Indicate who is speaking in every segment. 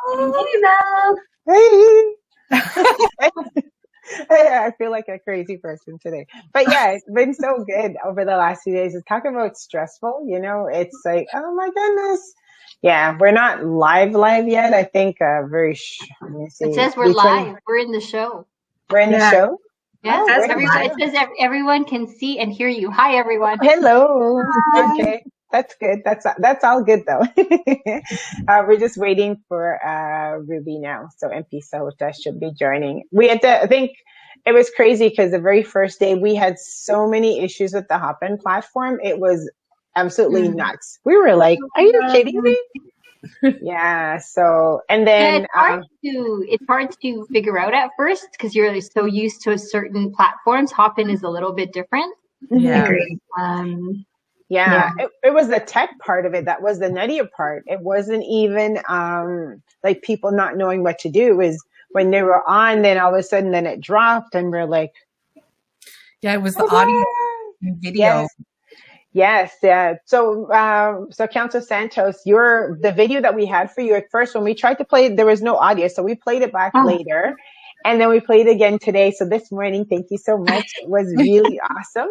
Speaker 1: Hey, Mel.
Speaker 2: Hey. I feel like a crazy person today. But yeah, it's been so good over the last few days. It's talking about stressful, it's like, oh my goodness. Yeah, we're not live yet. I think let me see.
Speaker 3: It says we're live. We're in the show.
Speaker 2: We're in the show?
Speaker 3: Yes, it says everyone can see and hear you. Hi, everyone.
Speaker 2: Hello.
Speaker 1: Hi.
Speaker 2: Okay. That's good. That's all good though. We're just waiting for Ruby now. So MP Sahota should be joining. I think it was crazy because the very first day we had so many issues with the Hopin platform. It was absolutely nuts. We were like, are you kidding me? Yeah. So, and then
Speaker 3: it's hard to figure out at first because you're so used to certain platforms. Hopin is a little bit different.
Speaker 1: Yeah.
Speaker 2: It was the tech part of it that was the nuttier part. It wasn't even like people not knowing what to do. Is when they were on, then all of a sudden then it dropped and we're like,
Speaker 4: it was the audio and video.
Speaker 2: Yes. So Councillor Santos, the video that we had for you at first, when we tried to play it, there was no audio. So we played it back later and then we played it again today. So this morning, thank you so much. It was really awesome.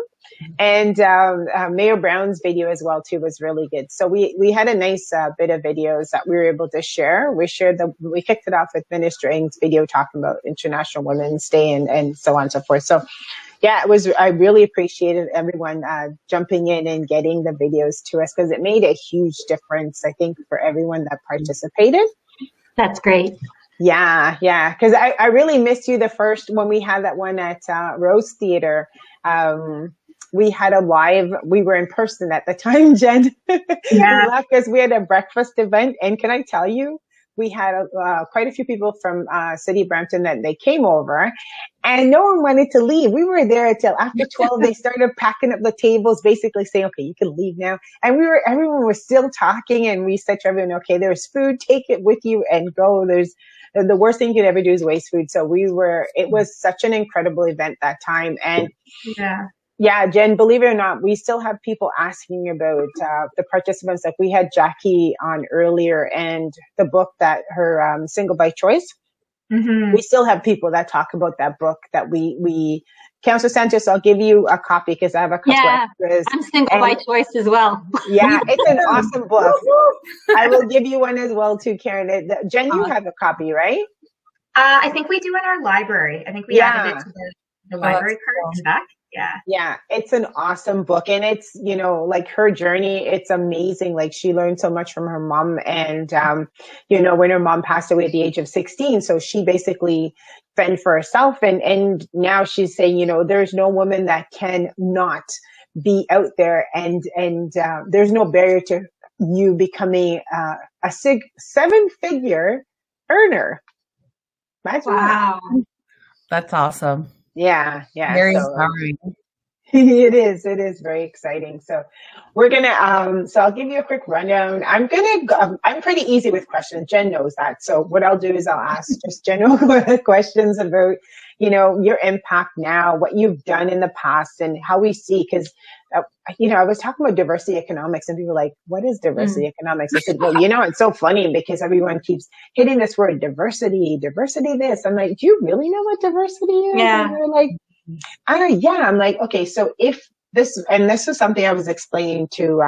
Speaker 2: And Mayor Brown's video as well too was really good. So we had a nice bit of videos that we were able to share. We kicked it off with Minister Ng's video talking about International Women's Day and so on and so forth. So yeah, I really appreciated everyone jumping in and getting the videos to us because it made a huge difference, I think, for everyone that participated.
Speaker 3: That's great.
Speaker 2: Yeah. Because I really missed you when we had that one at Rose Theater. We had we were in person at the time, Jen.
Speaker 1: Yeah.
Speaker 2: Because we had a breakfast event. And can I tell you, we had quite a few people from City Brampton that they came over and no one wanted to leave. We were there until after 12. They started packing up the tables, basically saying, okay, you can leave now. And everyone was still talking and we said to everyone, okay, there's food, take it with you and go. The worst thing you could ever do is waste food. So it was such an incredible event that time. And yeah, Jen, believe it or not, we still have people asking about the participants. Like we had Jackie on earlier and the book that her Single by Choice. Mm-hmm. We still have people that talk about that book that we Councillor Santos, I'll give you a copy because I have a couple extras.
Speaker 3: I'm single by choice as well.
Speaker 2: Yeah, it's an awesome book. I will give you one as well too, Karen. Jen, you have a copy, right?
Speaker 1: I think we do in our library. I think we added it to the library card in the back.
Speaker 2: Yeah, it's an awesome book. And it's, like her journey, it's amazing. Like she learned so much from her mom and, when her mom passed away at the age of 16. So she basically fend for herself. And now she's saying, there's no woman that can not be out there and there's no barrier to you becoming a 7-figure earner. Imagine
Speaker 3: wow.
Speaker 2: That.
Speaker 4: That's awesome.
Speaker 2: Yeah.
Speaker 4: Very inspiring.
Speaker 2: It is very exciting. So we're gonna so I'll give you a quick rundown. I'm pretty easy with questions. Jen knows that. So what I'll do is I'll ask just general questions about your impact now, what you've done in the past, and how we see. Because I was talking about diversity economics, and people were like, "What is diversity economics?" I said, "Well, it's so funny because everyone keeps hitting this word diversity this." I'm like, "Do you really know what diversity is?"
Speaker 3: Yeah.
Speaker 2: And they're like, I'm like, okay, so if this was something I was explaining to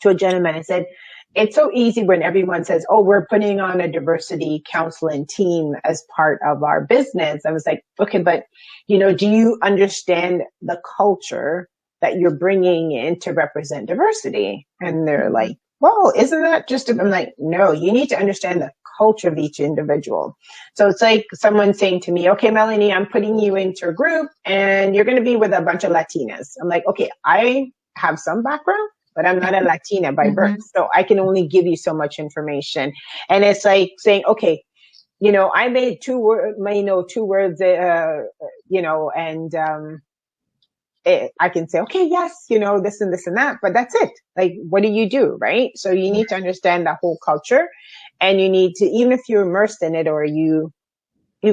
Speaker 2: a gentleman. I said, it's so easy when everyone says, oh, we're putting on a diversity counseling team as part of our business. I was like, okay, but, do you understand the culture that you're bringing in to represent diversity? And they're like, well, isn't that just, I'm like, no, you need to understand the culture of each individual. So it's like someone saying to me, okay, Melloney, I'm putting you into a group and you're going to be with a bunch of Latinas. I'm like, okay, I have some background, but I'm not a Latina by birth. So I can only give you so much information. And it's like saying, okay, I made two words, I can say, okay, yes, this and this and that, but that's it. Like, what do you do? Right. So you need to understand the whole culture and you need to, even if you're immersed in it or you've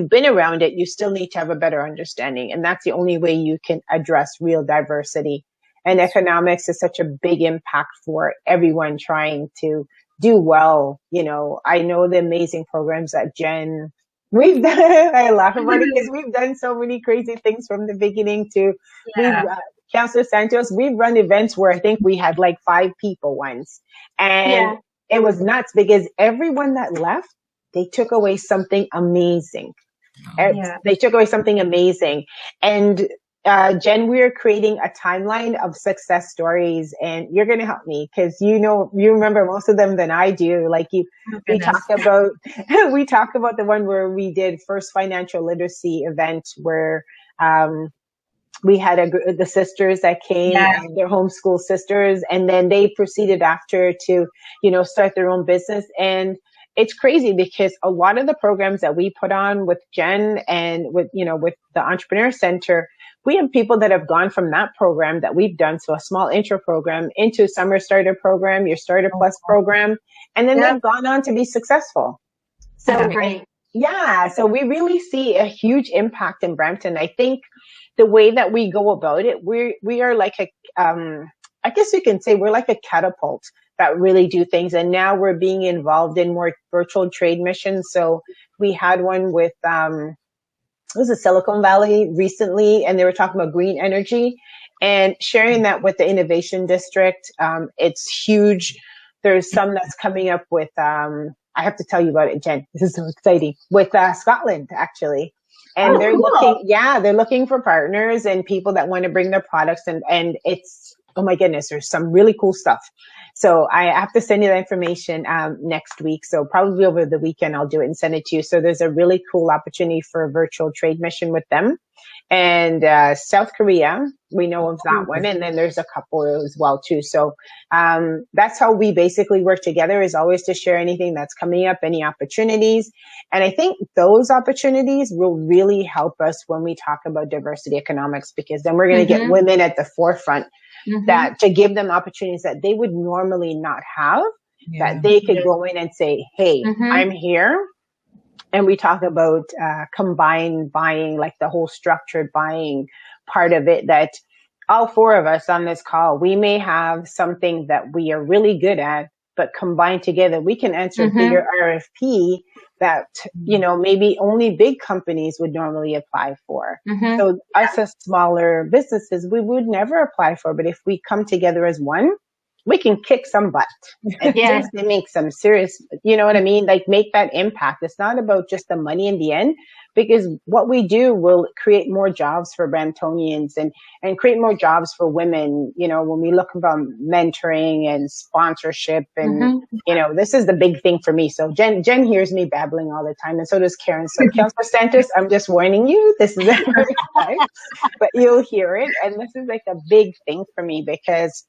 Speaker 2: been around it, you still need to have a better understanding. And that's the only way you can address real diversity. And economics is such a big impact for everyone trying to do well. You know, I know the amazing programs that Jen, we've done, I laugh about it because we've done so many crazy things from the beginning to, Councillor Santos, we've run events where I think we had like 5 people once. And it was nuts because everyone that left, they took away something amazing. They took away something amazing. And Jen, we're creating a timeline of success stories, and you're going to help me because you remember most of them than I do. Like we talk about the one where we did first financial literacy event where we had the sisters that came, and their homeschool sisters, and then they proceeded after to start their own business. And it's crazy because a lot of the programs that we put on with Jen and with the Entrepreneur Center, we have people that have gone from that program that we've done, so a small intro program, into Summer Starter program, your Starter Plus program, and then they've gone on to be succcepble. So
Speaker 3: that's great.
Speaker 2: So we really see a huge impact in Brampton. I think the way that we go about it, we are like I guess you can say we're like a catapult that really do things. And now we're being involved in more virtual trade missions. So we had one with, it was a Silicon Valley recently, and they were talking about green energy and sharing that with the Innovation District. It's huge. There's some that's coming up with, I have to tell you about it, Jen. This is so exciting. With Scotland, actually. And they're looking for partners and people that want to bring their products, and it's, oh my goodness, there's some really cool stuff. So I have to send you that information next week. So probably over the weekend, I'll do it and send it to you. So there's a really cool opportunity for a virtual trade mission with them. And South Korea, we know of that one. And then there's a couple as well too. So that's how we basically work together, is always to share anything that's coming up, any opportunities. And I think those opportunities will really help us when we talk about diversity economics, because then we're going to get women at the forefront. That to give them opportunities that they would normally not have, that they could go in and say, hey, I'm here. And we talk about combined buying, like the whole structured buying part of it, that all 4 of us on this call, we may have something that we are really good at, but combined together, we can answer a bigger RFP that, maybe only big companies would normally apply for. So us as smaller businesses, we would never apply for, but if we come together as one, we can kick some butt and seriously make some serious, you know what I mean? Like make that impact. It's not about just the money in the end, because what we do will create more jobs for Bramptonians and create more jobs for women. When we look about mentoring and sponsorship and, this is the big thing for me. So Jen hears me babbling all the time, and so does Karen. So Councillor Santos, I'm just warning you, this is very hard, but you'll hear it. And this is like a big thing for me because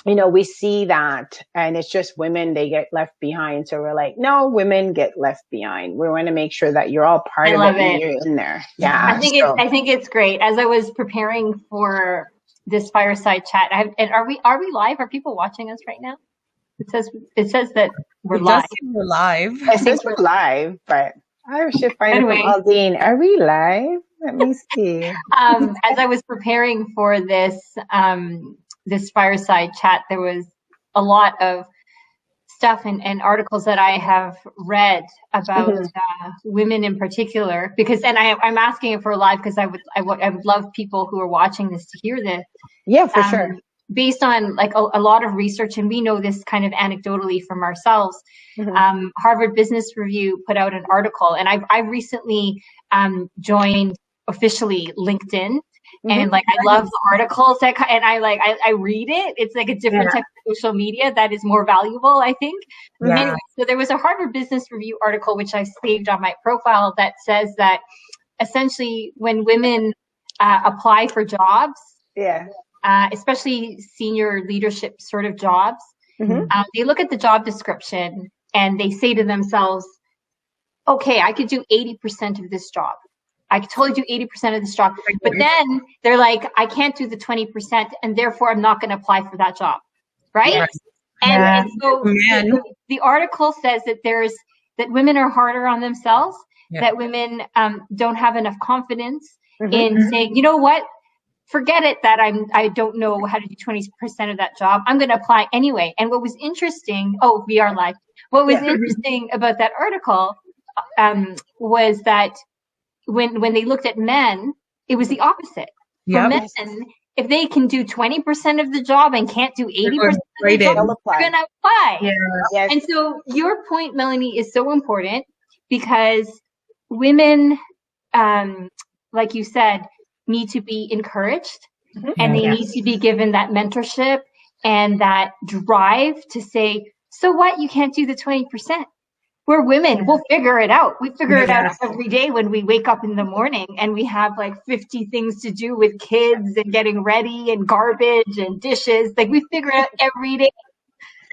Speaker 2: we see that, and it's just women, they get left behind. So we're like, no, women get left behind. We want to make sure that you're all part of it and you're in there. Yeah.
Speaker 3: I think it's great. As I was preparing for this fireside chat, and are we live? Are people watching us right now? It says that we're live.
Speaker 4: We're live.
Speaker 2: It says we're live, but I should find it from Aldine. Are we live? Let me see.
Speaker 3: As I was preparing for this, this fireside chat, there was a lot of stuff and articles that I have read about women in particular, because, and I'm asking it for live because I would love people who are watching this to hear this.
Speaker 2: Yeah, for sure.
Speaker 3: Based on like a lot of research, and we know this kind of anecdotally from ourselves. Harvard Business Review put out an article, and I've recently joined officially LinkedIn. And like, I love the articles and I read it. It's like a different type of social media that is more valuable, I think. Anyway, so there was a Harvard Business Review article, which I saved on my profile, that says that essentially when women apply for jobs, especially senior leadership sort of jobs, they look at the job description and they say to themselves, okay, I could do 80% of this job. I could totally do 80% of this job. But then they're like, I can't do the 20%, and therefore I'm not going to apply for that job. Right? Yes. And so the article says that that women are harder on themselves, that women don't have enough confidence in saying, you know what, forget it that I don't know how to do 20% of that job. I'm going to apply anyway. And what was interesting, we are live. What was interesting about that article was that when they looked at men, it was the opposite. For men, if they can do 20% of the job and can't do 80% of the job, they're going to apply. Yeah. Yes. And so your point, Melloney, is so important because women, like you said, need to be encouraged and they need to be given that mentorship and that drive to say, so what? You can't do the 20%. We're women. We'll figure it out. We figure it out every day when we wake up in the morning and we have like 50 things to do with kids and getting ready and garbage and dishes. Like we figure it out every day.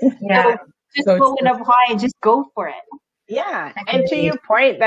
Speaker 3: So just go and apply and just go for it.
Speaker 2: Yeah. And to your point,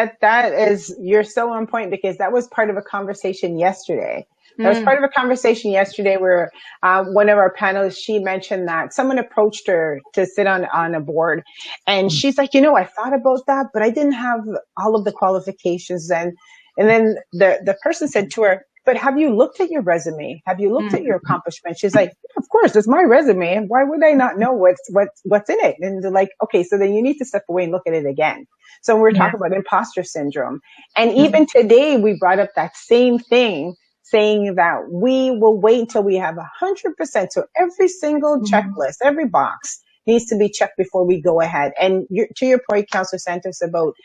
Speaker 2: you're so on point because that was part of a conversation yesterday. That was part of a conversation yesterday where one of our panelists, she mentioned that someone approached her to sit on a board. And she's like, I thought about that, but I didn't have all of the qualifications. And then the person said to her, but have you looked at your resume? Have you looked at your accomplishments? She's like, of course, it's my resume. Why would I not know what's in it? And they're like, okay, so then you need to step away and look at it again. So we're talking about imposter syndrome. And even today, we brought up that same thing, saying that we will wait until we have 100%. So every single checklist, every box needs to be checked before we go ahead. And to your point, Councillor Santos, about,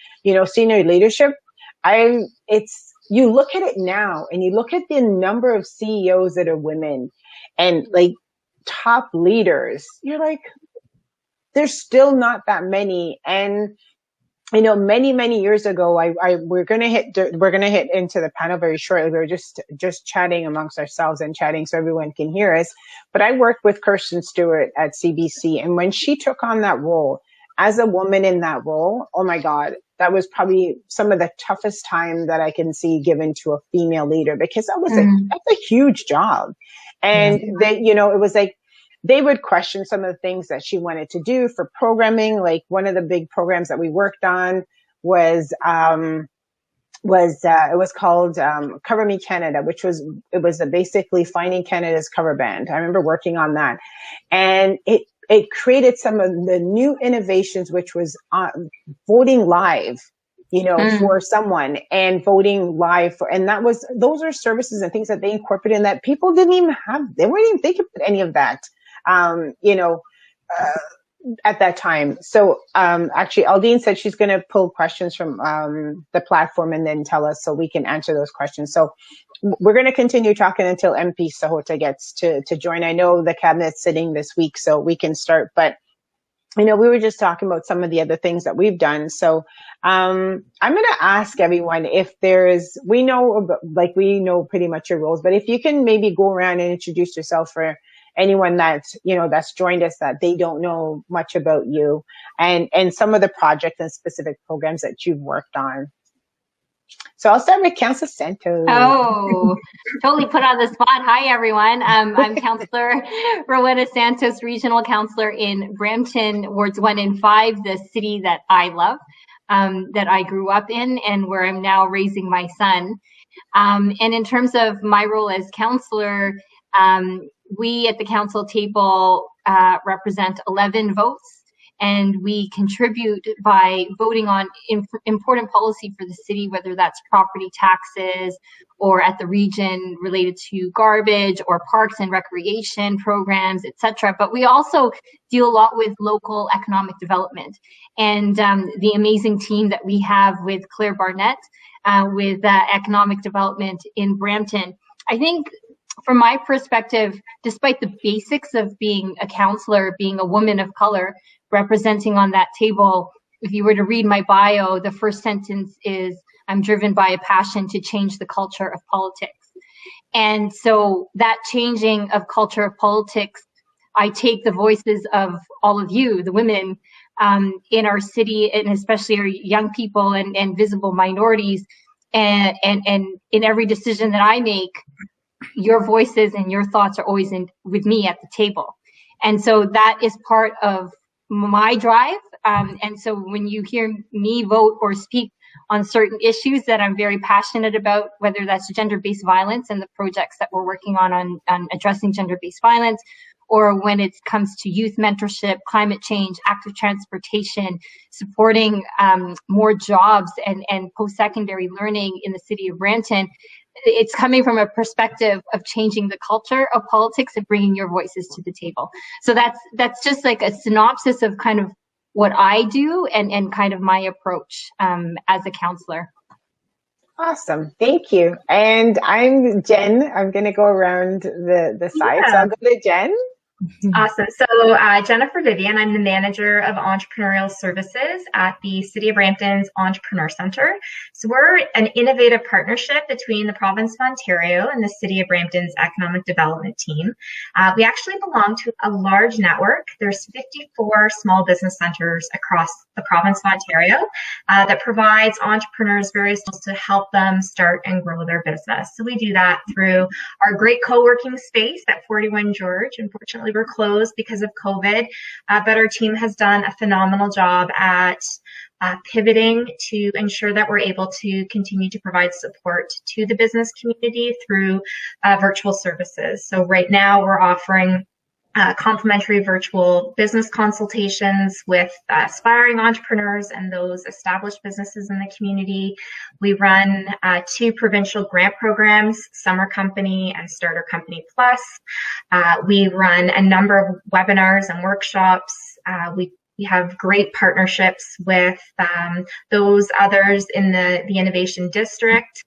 Speaker 2: senior leadership, you look at it now and you look at the number of CEOs that are women and like top leaders, you're like, there's still not that many. And many, many years ago, we're going to hit into the panel very shortly. We were just chatting amongst ourselves and chatting so everyone can hear us. But I worked with Kirsten Stewart at CBC. And when she took on that role, as a woman in that role, oh my God, that was probably some of the toughest time that I can see given to a female leader, because that's a huge job. And it was like, they would question some of the things that she wanted to do for programming. Like one of the big programs that we worked on was it was called Cover Me Canada, which was basically finding Canada's cover band. I remember working on that, and it created some of the new innovations, which was voting live, for someone and voting live and those are services and things that they incorporated in that people didn't even have. They weren't even thinking about any of that. At that time. So, actually, Aldine said she's going to pull questions from the platform and then tell us so we can answer those questions. So we're going to continue talking until MP Sahota gets to join. I know the cabinet's sitting this week, so we can start. But, we were just talking about some of the other things that we've done. So I'm going to ask everyone if we know pretty much your roles, but if you can maybe go around and introduce yourself for anyone that's joined us that they don't know much about you and some of the projects and specific programs that you've worked on. So I'll start with Councillor Santos.
Speaker 3: Oh, totally put on the spot. Hi, everyone. I'm Councillor Rowena Santos, Regional Councillor in Brampton, Wards 1 and 5, the city that I love, that I grew up in and where I'm now raising my son. And in terms of my role as councillor, we at the council table represent 11 votes, and we contribute by voting on important policy for the city, whether that's property taxes or at the region related to garbage or parks and recreation programs, etc. But we also deal a lot with local economic development and the amazing team that we have with Claire Barnett with economic development in Brampton. I think from my perspective, despite the basics of being a councillor, being a woman of color, representing on that table, if you were to read my bio, the first sentence is, I'm driven by a passion to change the culture of politics. And so that changing of culture of politics, I take the voices of all of you, the women in our city, and especially our young people and visible minorities, and in every decision that I make, your voices and your thoughts are always with me at the table. And so that is part of my drive. And so when you hear me vote or speak on certain issues that I'm very passionate about, whether that's gender-based violence and the projects that we're working on addressing gender-based violence, or when it comes to youth mentorship, climate change, active transportation, supporting more jobs and post-secondary learning in the city of Brampton. It's coming from a perspective of changing the culture of politics and bringing your voices to the table. So that's just like a synopsis of kind of what I do and kind of my approach as a councillor.
Speaker 2: Awesome. Thank you. And I'm Jen. I'm going to go around the side. Yeah. So I'll go to Jen.
Speaker 1: Awesome. So Jennifer Vivian, I'm the manager of entrepreneurial services at the City of Brampton's Entrepreneur Center. So we're an innovative partnership between the province of Ontario and the City of Brampton's economic development team. We actually belong to a large network. There's 54 small business centers across the province of Ontario that provides entrepreneurs various tools to help them start and grow their business. So we do that through our great co-working space at 41 George. Unfortunately, we're closed because of COVID, but our team has done a phenomenal job at pivoting to ensure that we're able to continue to provide support to the business community through virtual services. So right now we're offering complimentary virtual business consultations with aspiring entrepreneurs and those established businesses in the community. We run 2 provincial grant programs, Summer Company and Starter Company Plus. We run a number of webinars and workshops. We have great partnerships with those others in the Innovation District,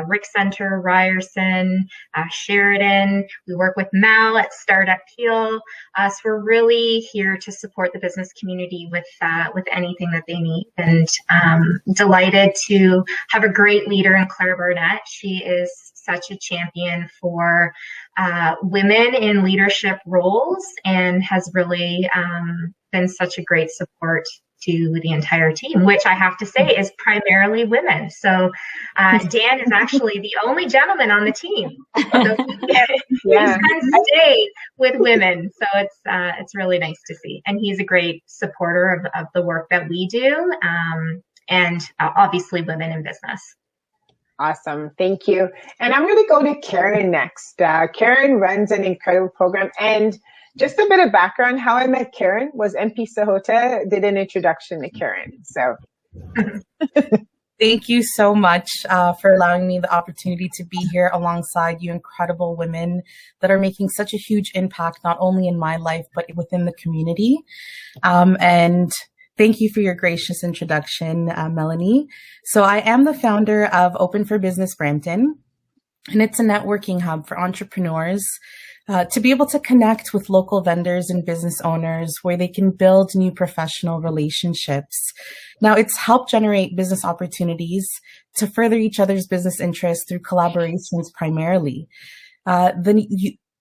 Speaker 1: Rick Center, Ryerson, Sheridan. We work with Mal at Startup Peel. So we're really here to support the business community with anything that they need. And delighted to have a great leader in Claire Barnett. She is such a champion for women in leadership roles and has really been such a great support to the entire team, which I have to say is primarily women. So Dan is actually the only gentleman on the team. So he spends days with women. So it's really nice to see. And he's a great supporter of the work that we do and obviously women in business.
Speaker 2: Awesome. Thank you. And I'm going to go to Karen next. Karen runs an incredible program. And just a bit of background, how I met Karen was MP Sahota did an introduction to Karen. So
Speaker 4: thank you so much for allowing me the opportunity to be here alongside you incredible women that are making such a huge impact, not only in my life, but within the community. And thank you for your gracious introduction, Melloney. So I am the founder of Open for Business Brampton, and it's a networking hub for entrepreneurs to be able to connect with local vendors and business owners where they can build new professional relationships. Now, it's helped generate business opportunities to further each other's business interests through collaborations primarily.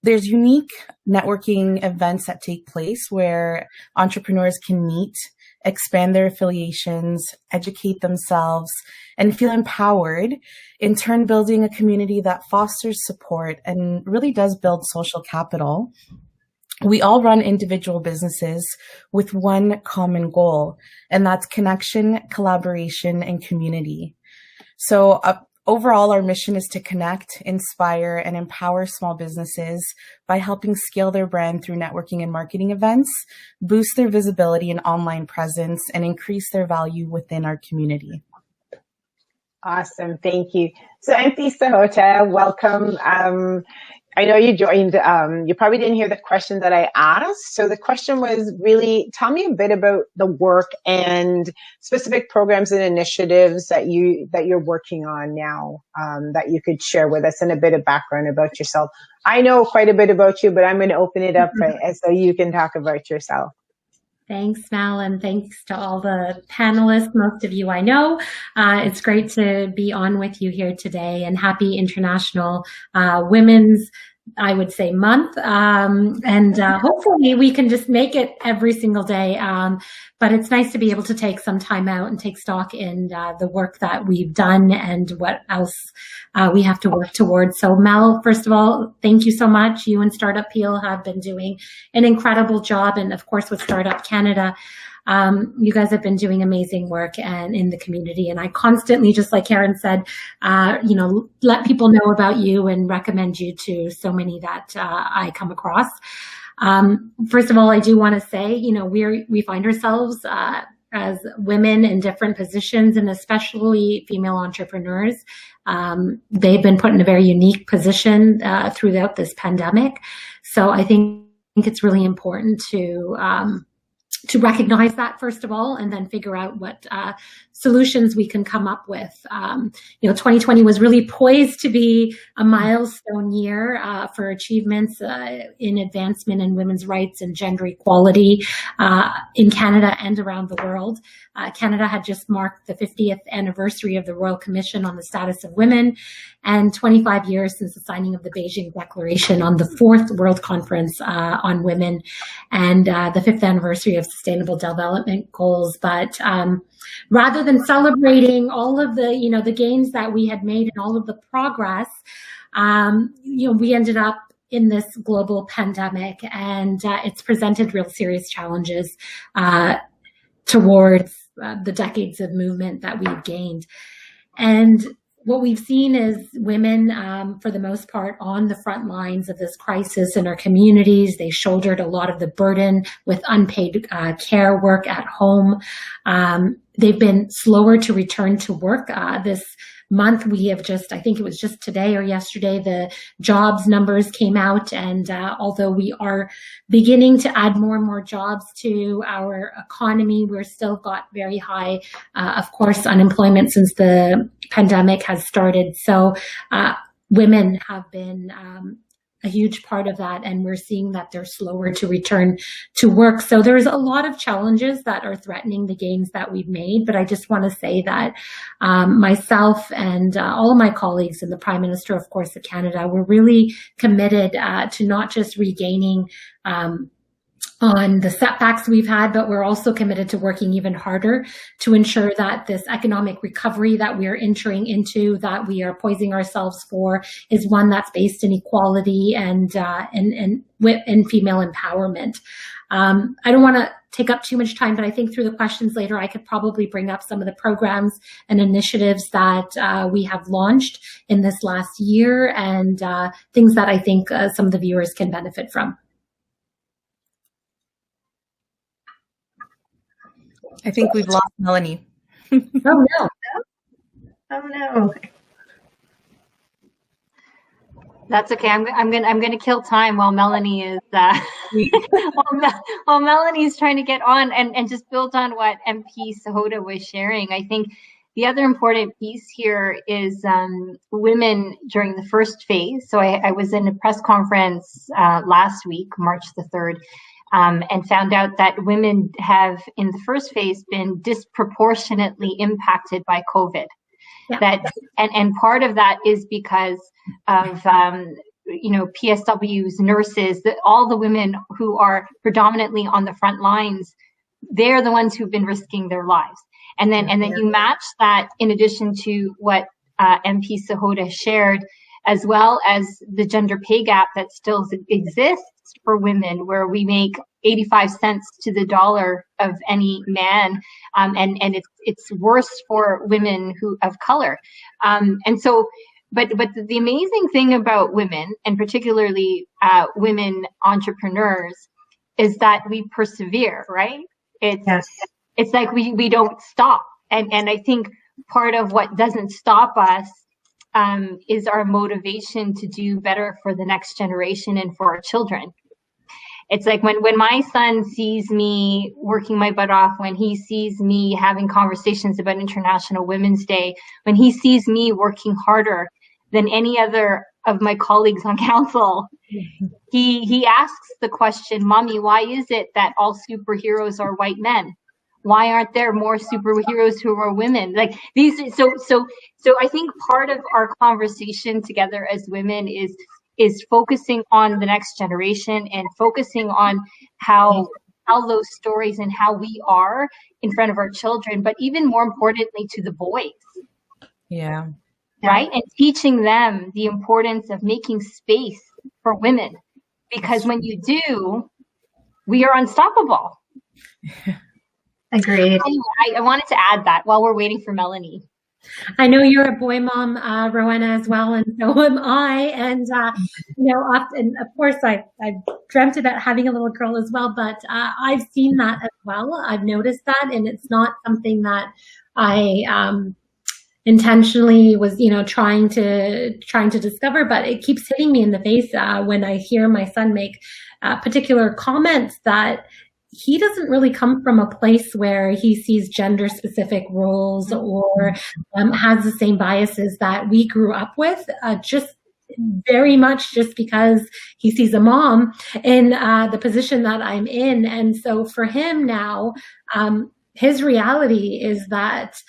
Speaker 4: There's unique networking events that take place where entrepreneurs can meet, expand their affiliations, educate themselves, and feel empowered, in turn building a community that fosters support and really does build social capital. We all run individual businesses with one common goal, and that's connection, collaboration, and community. So overall, our mission is to connect, inspire, and empower small businesses by helping scale their brand through networking and marketing events, boost their visibility and online presence, and increase their value within our community.
Speaker 2: Awesome. Thank you. So MP Sahota, welcome. I know you joined, you probably didn't hear the question that I asked. So the question was really, tell me a bit about the work and specific programs and initiatives that you're working on now, that you could share with us, and a bit of background about yourself. I know quite a bit about you, but I'm going to open it up so you can talk about yourself.
Speaker 5: Thanks, Mel, and thanks to all the panelists. Most of you I know. It's great to be on with you here today, and happy International Women's, I would say, month. And hopefully we can just make it every single day. But it's nice to be able to take some time out and take stock in the work that we've done and what else we have to work towards. So Mel, first of all, thank you so much. You and Startup Peel have been doing an incredible job. And of course with Startup Canada, You guys have been doing amazing work and in the community. And I constantly, just like Karen said, let people know about you and recommend you to so many that I come across. First of all, I do want to say, we find ourselves as women in different positions, and especially female entrepreneurs. They've been put in a very unique position throughout this pandemic. So I think it's really important to recognize that, first of all, and then figure out what solutions we can come up with. 2020 was really poised to be a milestone year for achievements in advancement in women's rights and gender equality in Canada and around the world. Canada had just marked the 50th anniversary of the Royal Commission on the Status of Women and 25 years since the signing of the Beijing Declaration on the 4th World Conference on Women and the 5th anniversary of Sustainable Development Goals. But rather than celebrating all of the gains that we had made and all of the progress, we ended up in this global pandemic, and it's presented real serious challenges towards the decades of movement that we've gained. And what we've seen is women, for the most part, on the front lines of this crisis in our communities. They shouldered a lot of the burden with unpaid care work at home. They've been slower to return to work. This month, we have I think it was just today or yesterday, the jobs numbers came out. And although we are beginning to add more and more jobs to our economy, we're still got very high, of course, unemployment since the pandemic has started. So women have been a huge part of that, and we're seeing that they're slower to return to work. So there's a lot of challenges that are threatening the gains that we've made, but I just want to say that myself and all of my colleagues and the Prime Minister, of course, of Canada, we're really committed to not just regaining on the setbacks we've had, but we're also committed to working even harder to ensure that this economic recovery that we are entering into, that we are poising ourselves for, is one that's based in equality and female empowerment. I don't want to take up too much time, but I think through the questions later, I could probably bring up some of the programs and initiatives that we have launched in this last year and things that I think some of the viewers can benefit from.
Speaker 4: I think we've lost Melloney.
Speaker 5: Oh no!
Speaker 1: Oh no!
Speaker 3: That's okay. I'm gonna kill time while Melloney is while Melloney's trying to get on and just build on what MP Sahota was sharing. I think the other important piece here is women during the first phase. So I was in a press conference last week, March the 3rd. And found out that women have, in the first phase, been disproportionately impacted by COVID. Yeah. And part of that is because of PSWs, nurses, all the women who are predominantly on the front lines. They're the ones who've been risking their lives. And then you match that in addition to what MP Sahota shared, as well as the gender pay gap that still exists for women, where we make 85 cents to the dollar of any man, and it's worse for women of color. And so, but the amazing thing about women, and particularly women entrepreneurs, is that we persevere, right? It's like we don't stop, and I think part of what doesn't stop us is our motivation to do better for the next generation and for our children. It's like when my son sees me working my butt off, when he sees me having conversations about International Women's Day, when he sees me working harder than any other of my colleagues on council, he asks the question, "Mommy, why is it that all superheroes are white men? Why aren't there more superheroes who are women?" Like these, so I think part of our conversation together as women is focusing on the next generation and focusing on how those stories and how we are in front of our children, but even more importantly to the boys.
Speaker 4: Yeah.
Speaker 3: Right? And teaching them the importance of making space for women, because when you do, we are unstoppable.
Speaker 1: Agreed.
Speaker 3: Anyway, I wanted to add that while we're waiting for Melloney.
Speaker 5: I know you're a boy mom, Rowena, as well, and so am I. And often, of course, I've dreamt about having a little girl as well, but I've seen that as well. I've noticed that, and it's not something that I intentionally was, trying to discover, but it keeps hitting me in the face when I hear my son make particular comments that he doesn't really come from a place where he sees gender specific roles or has the same biases that we grew up with, just very much just because he sees a mom in the position that I'm in. And so for him now, his reality is that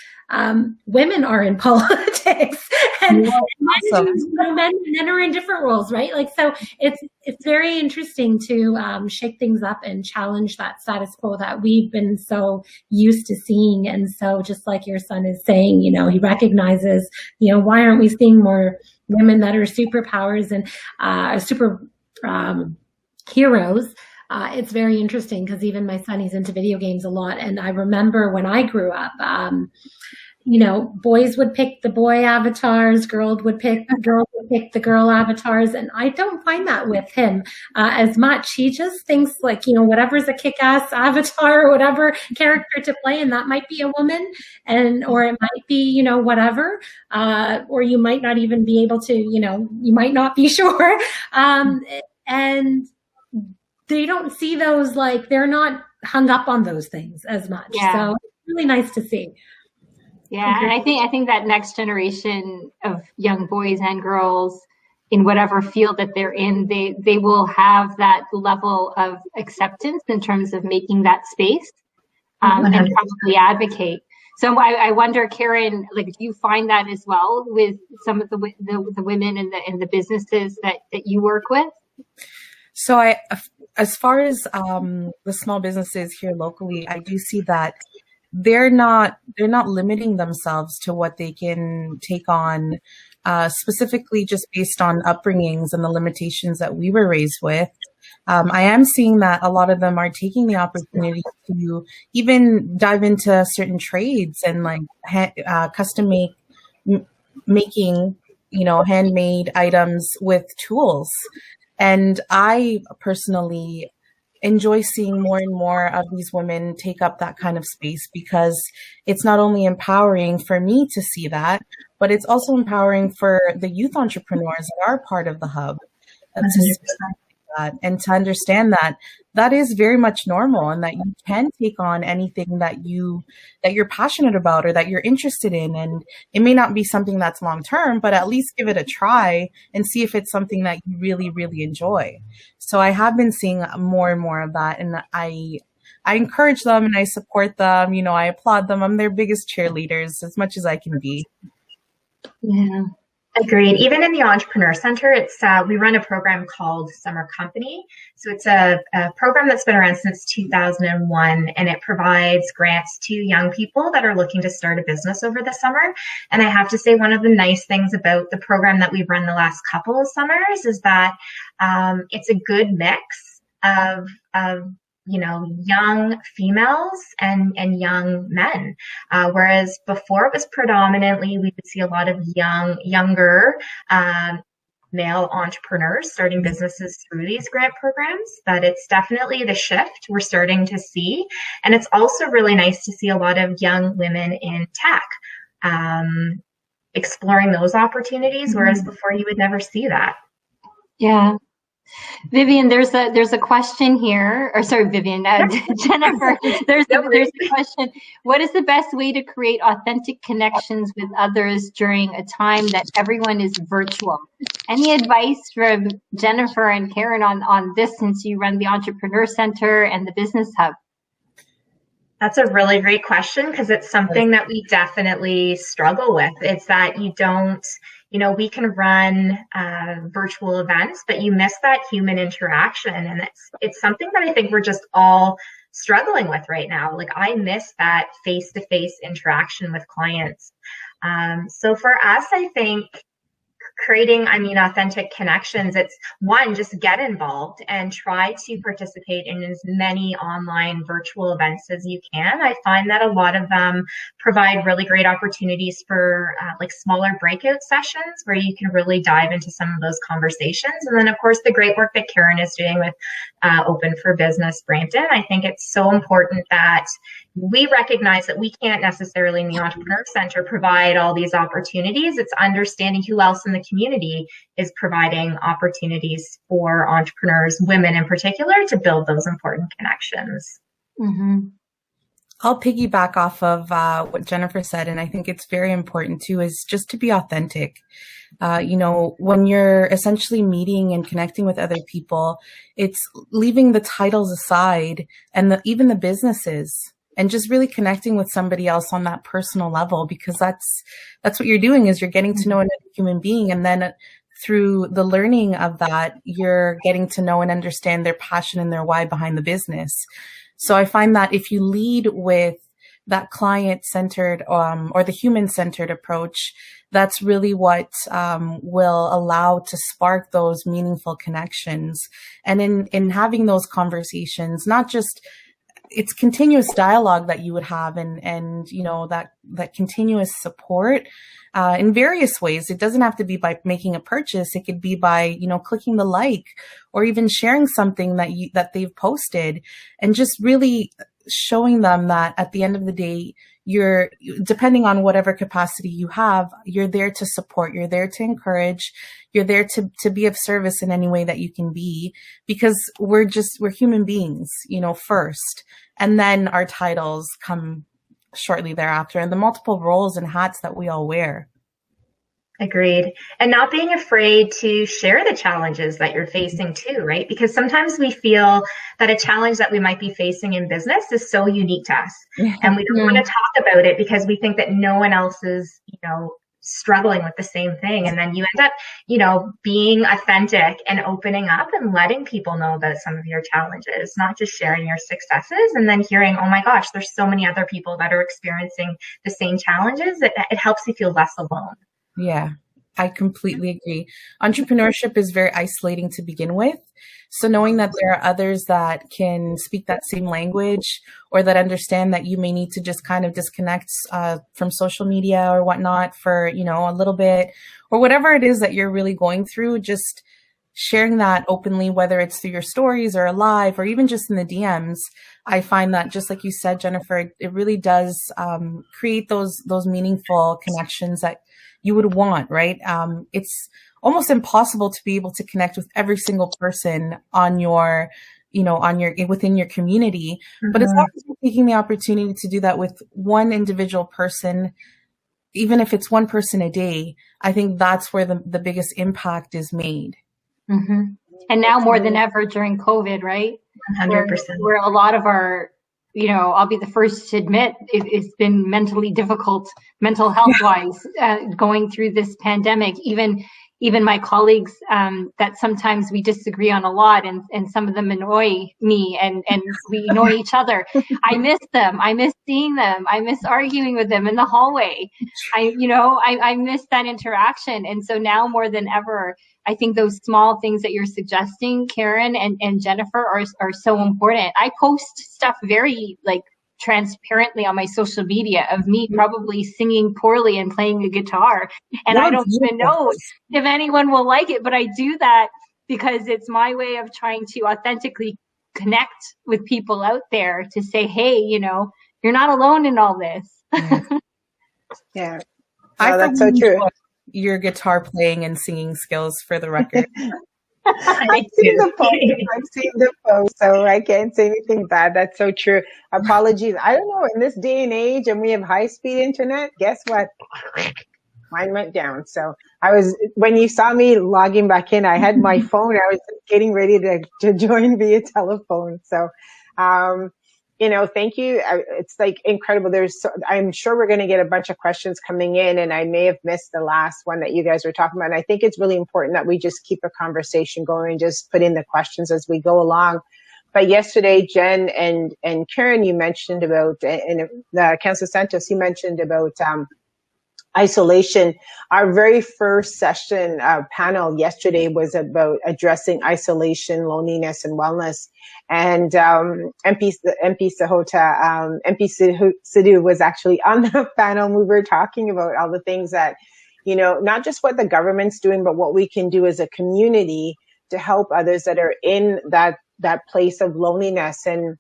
Speaker 5: women are in politics and men are in different roles, right? Like, so it's very interesting to shake things up and challenge that status quo that we've been so used to seeing. And so just like your son is saying, he recognizes, why aren't we seeing more women that are superpowers and super heroes? It's very interesting because even my son, he's into video games a lot. And I remember when I grew up, boys would pick the boy avatars, girls would pick the girl avatars. And I don't find that with him as much. He just thinks like, whatever's a kick-ass avatar or whatever character to play, and that might be a woman or it might be, whatever, or you might not even be able to, you might not be sure. And they don't see those, like, they're not hung up on those things as much. Yeah. So it's really nice to see.
Speaker 3: Yeah, and I think that next generation of young boys and girls in whatever field that they're in, they will have that level of acceptance in terms of making that space and probably advocate. So I wonder, Karen, like, do you find that as well with some of the women in the businesses that you work with?
Speaker 4: So as far as the small businesses here locally, I do see that they're not limiting themselves to what they can take on, specifically just based on upbringings and the limitations that we were raised with. I am seeing that a lot of them are taking the opportunity to even dive into certain trades and like custom making, handmade items with tools. And I personally enjoy seeing more and more of these women take up that kind of space, because it's not only empowering for me to see that, but it's also empowering for the youth entrepreneurs that are part of the hub to see that and to understand that that is very much normal, and that you can take on anything that you're passionate about or that you're interested in. And it may not be something that's long term, but at least give it a try and see if it's something that you really, really enjoy. So I have been seeing more and more of that, and I encourage them and I support them. I applaud them. I'm their biggest cheerleaders as much as I can be.
Speaker 3: Yeah.
Speaker 1: Agreed. Even in the Entrepreneur Center, we run a program called Summer Company. So it's a program that's been around since 2001, and it provides grants to young people that are looking to start a business over the summer. And I have to say, one of the nice things about the program that we've run the last couple of summers is that it's a good mix of young females and young men. Whereas before it was predominantly, we would see a lot of younger male entrepreneurs starting businesses through these grant programs. But it's definitely the shift we're starting to see. And it's also really nice to see a lot of young women in tech exploring those opportunities, whereas before you would never see that.
Speaker 3: Yeah. Vivian, there's a question here, or sorry, Vivian, Jennifer, there's a question. What is the best way to create authentic connections with others during a time that everyone is virtual? Any advice from Jennifer and Karen on this, since you run the Entrepreneur Center and the Business Hub?
Speaker 1: That's a really great question, because it's something that we definitely struggle with. It's that you don't, we can run virtual events, but you miss that human interaction. And it's something that I think we're just all struggling with right now. Like, I miss that face-to-face interaction with clients. So for us, I think creating, authentic connections. It's one, just get involved and try to participate in as many online virtual events as you can. I find that a lot of them provide really great opportunities for like smaller breakout sessions where you can really dive into some of those conversations. And then of course the great work that Karen is doing with Open for Business Brampton. I think it's so important that we recognize that we can't necessarily in the Entrepreneur Center provide all these opportunities. It's understanding who else in the community is providing opportunities for entrepreneurs, women in particular, to build those important connections.
Speaker 3: Mm-hmm.
Speaker 4: I'll piggyback off of what Jennifer said, and I think it's very important too, is just to be authentic. When you're essentially meeting and connecting with other people, it's leaving the titles aside and even the businesses, and just really connecting with somebody else on that personal level, because that's what you're doing, is you're getting to know another human being. And then through the learning of that, you're getting to know and understand their passion and their why behind the business. So I find that if you lead with that client-centered or the human-centered approach, that's really what will allow to spark those meaningful connections. And in having those conversations, not just it's continuous dialogue that you would have and that continuous support in various ways. It doesn't have to be by making a purchase. It could be by, clicking the like or even sharing something that they've posted, and just really showing them that at the end of the day, you're, depending on whatever capacity you have, you're there to support, you're there to encourage, you're there to be of service in any way that you can be, because we're human beings, first, and then our titles come shortly thereafter, and the multiple roles and hats that we all wear.
Speaker 1: Agreed. And not being afraid to share the challenges that you're facing too, right? Because sometimes we feel that a challenge that we might be facing in business is so unique to us. And we don't want to talk about it because we think that no one else is, struggling with the same thing. And then you end up, being authentic and opening up and letting people know about some of your challenges, not just sharing your successes and then hearing, oh my gosh, there's so many other people that are experiencing the same challenges. It helps you feel less alone.
Speaker 4: Yeah, I completely agree. Entrepreneurship is very isolating to begin with. So knowing that there are others that can speak that same language, or that understand that you may need to just kind of disconnect from social media or whatnot for, a little bit, or whatever it is that you're really going through, just sharing that openly, whether it's through your stories or a live or even just in the DMs. I find that, just like you said, Jennifer, it really does create those meaningful connections that you would want, right? It's almost impossible to be able to connect with every single person on your, within your community. Mm-hmm. But as long as you're taking the opportunity to do that with one individual person, even if it's one person a day, I think that's where the biggest impact is made.
Speaker 3: Mm-hmm. And now more than ever during COVID, right?
Speaker 1: 100%.
Speaker 3: Where a lot of our, I'll be the first to admit it's been mentally difficult, mental health wise, going through this pandemic. Even my colleagues that sometimes we disagree on a lot, and some of them annoy me, and we annoy each other. I miss them. I miss seeing them. I miss arguing with them in the hallway. I miss that interaction. And so now more than ever, I think those small things that you're suggesting, Karen and Jennifer, are so important. I post stuff very transparently on my social media of me probably singing poorly and playing the guitar. And I don't even know if anyone will like it, but I do that because it's my way of trying to authentically connect with people out there to say, hey, you're not alone in all this.
Speaker 2: Yeah.
Speaker 4: No,
Speaker 2: that's so true.
Speaker 4: Your guitar playing and singing skills, for the record.
Speaker 2: I've seen the post, so I can't say anything bad. That's so true. Apologies. I don't know, in this day and age, and we have high-speed internet, guess what? Mine went down. So when you saw me logging back in, I had my phone. I was getting ready to join via telephone. So, thank you. It's incredible. I'm sure we're going to get a bunch of questions coming in, and I may have missed the last one that you guys were talking about. And I think it's really important that we just keep a conversation going and just put in the questions as we go along. But yesterday, Jen and Karen, you mentioned about, and Councillor Santos, you mentioned about isolation. Our very first session panel yesterday was about addressing isolation, loneliness, and wellness. And MP Sahota, MP Sidhu was actually on the panel. We were talking about all the things that, you know, not just what the government's doing, but what we can do as a community to help others that are in that place of loneliness. And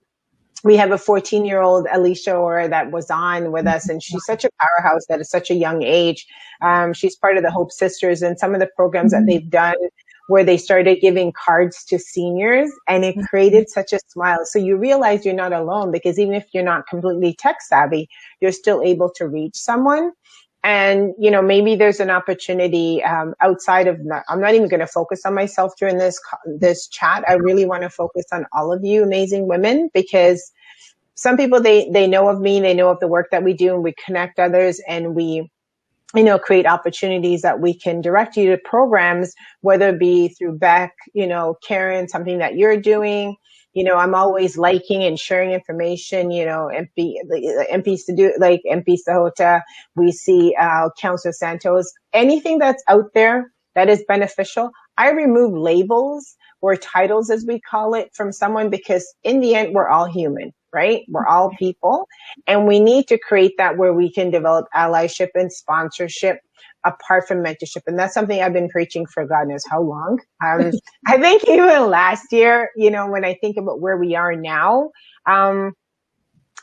Speaker 2: we have a 14-year-old Alicia Orr that was on with us, and she's such a powerhouse at such a young age. She's part of the Hope Sisters, and some of the programs that they've done where they started giving cards to seniors, and it created such a smile. So you realize you're not alone, because even if you're not completely tech savvy, you're still able to reach someone. And, you know, maybe there's an opportunity outside of, I'm not even going to focus on myself during this chat. I really want to focus on all of you amazing women, because some people, they know of me, they know of the work that we do, and we connect others, and we, you know, create opportunities that we can direct you to programs, whether it be through Beck, you know, Karen, something that you're doing. You know, I'm always liking and sharing information, you know, MPs to do, like MP Sahota, we see Councillor Santos, anything that's out there that is beneficial. I remove labels or titles, as we call it, from someone, because in the end, we're all human, right? We're all people, and we need to create that where we can develop allyship and sponsorship apart from mentorship. And that's something I've been preaching for God knows how long. I think even last year, you know, when I think about where we are now,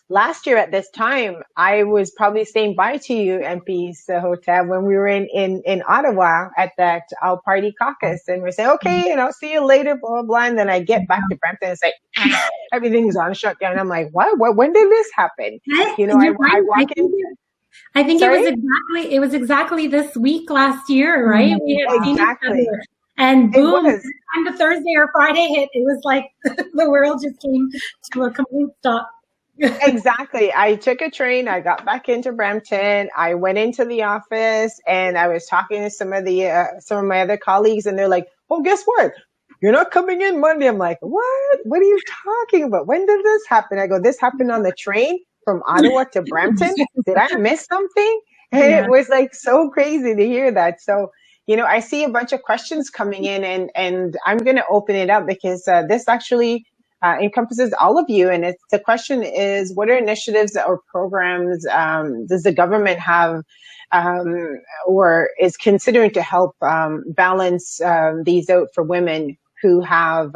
Speaker 2: last year at this time, I was probably saying bye to you, MP Sahota, when we were in Ottawa at that All Party Caucus, and we're saying, okay, you know, see you later, blah, blah, blah. And then I get back to Brampton and it's like, everything's on shutdown. I'm like, what? When did this happen? You know, I walk in.
Speaker 5: I think it was exactly this week last year, right? We had seen each other, and boom, time the Thursday or Friday hit, it was like the world just came to a complete stop.
Speaker 2: Exactly. I took a train. I got back into Brampton. I went into the office, and I was talking to some of my other colleagues, and they're like, "Oh, guess what? You're not coming in Monday." I'm like, "What? What are you talking about? When did this happen?" I go, "This happened on the train from Ottawa to Brampton. Did I miss something?" And it was like so crazy to hear that. So, you know, I see a bunch of questions coming in, and I'm going to open it up, because this actually encompasses all of you. And the question is, what are initiatives or programs does the government have or is considering to help balance these out for women who have,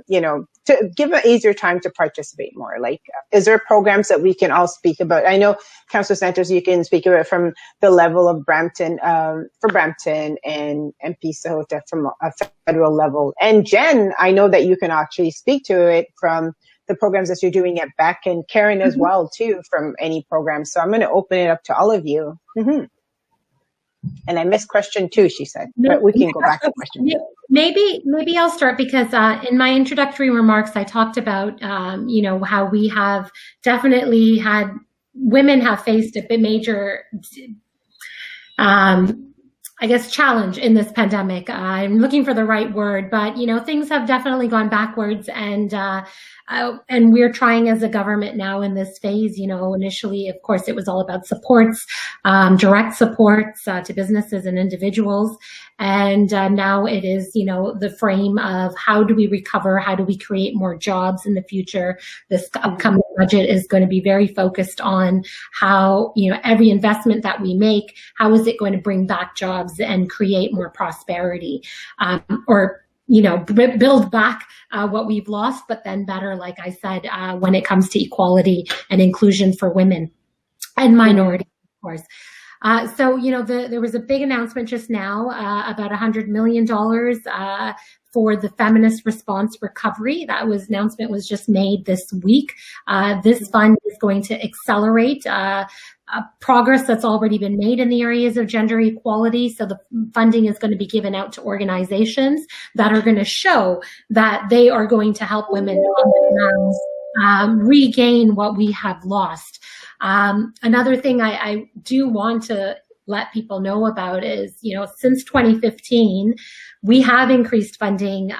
Speaker 2: you know, to give an easier time to participate more? Like, is there programs that we can all speak about? I know, Councillor Santos, you can speak about it from the level of Brampton, for Brampton, and MP Sahota from a federal level. And Jen, I know that you can actually speak to it from the programs that you're doing at Beck, and Karen as well, too, from any program. So I'm going to open it up to all of you. Mm-hmm. And I missed question 2, she said, but we can go back to question 2.
Speaker 5: Maybe I'll start, because in my introductory remarks, I talked about, you know, how we have definitely had, women have faced a bit major, I guess, challenge in this pandemic. I'm looking for the right word, but, you know, things have definitely gone backwards, and we're trying as a government now in this phase. You know, initially, of course, it was all about supports, direct supports to businesses and individuals. And now it is, you know, the frame of how do we recover? How do we create more jobs in the future? This upcoming budget is going to be very focused on how, you know, every investment that we make, how is it going to bring back jobs and create more prosperity, or, you know, build back what we've lost, but then better, like I said, when it comes to equality and inclusion for women and minorities, of course. So, you know, there was a big announcement just now about $100 million for the feminist response recovery. Announcement was just made this week. This fund is going to accelerate progress that's already been made in the areas of gender equality. So the funding is going to be given out to organizations that are going to show that they are going to help women on the ground regain what we have lost. Another thing I do want to let people know about is, you know, since 2015, we have increased funding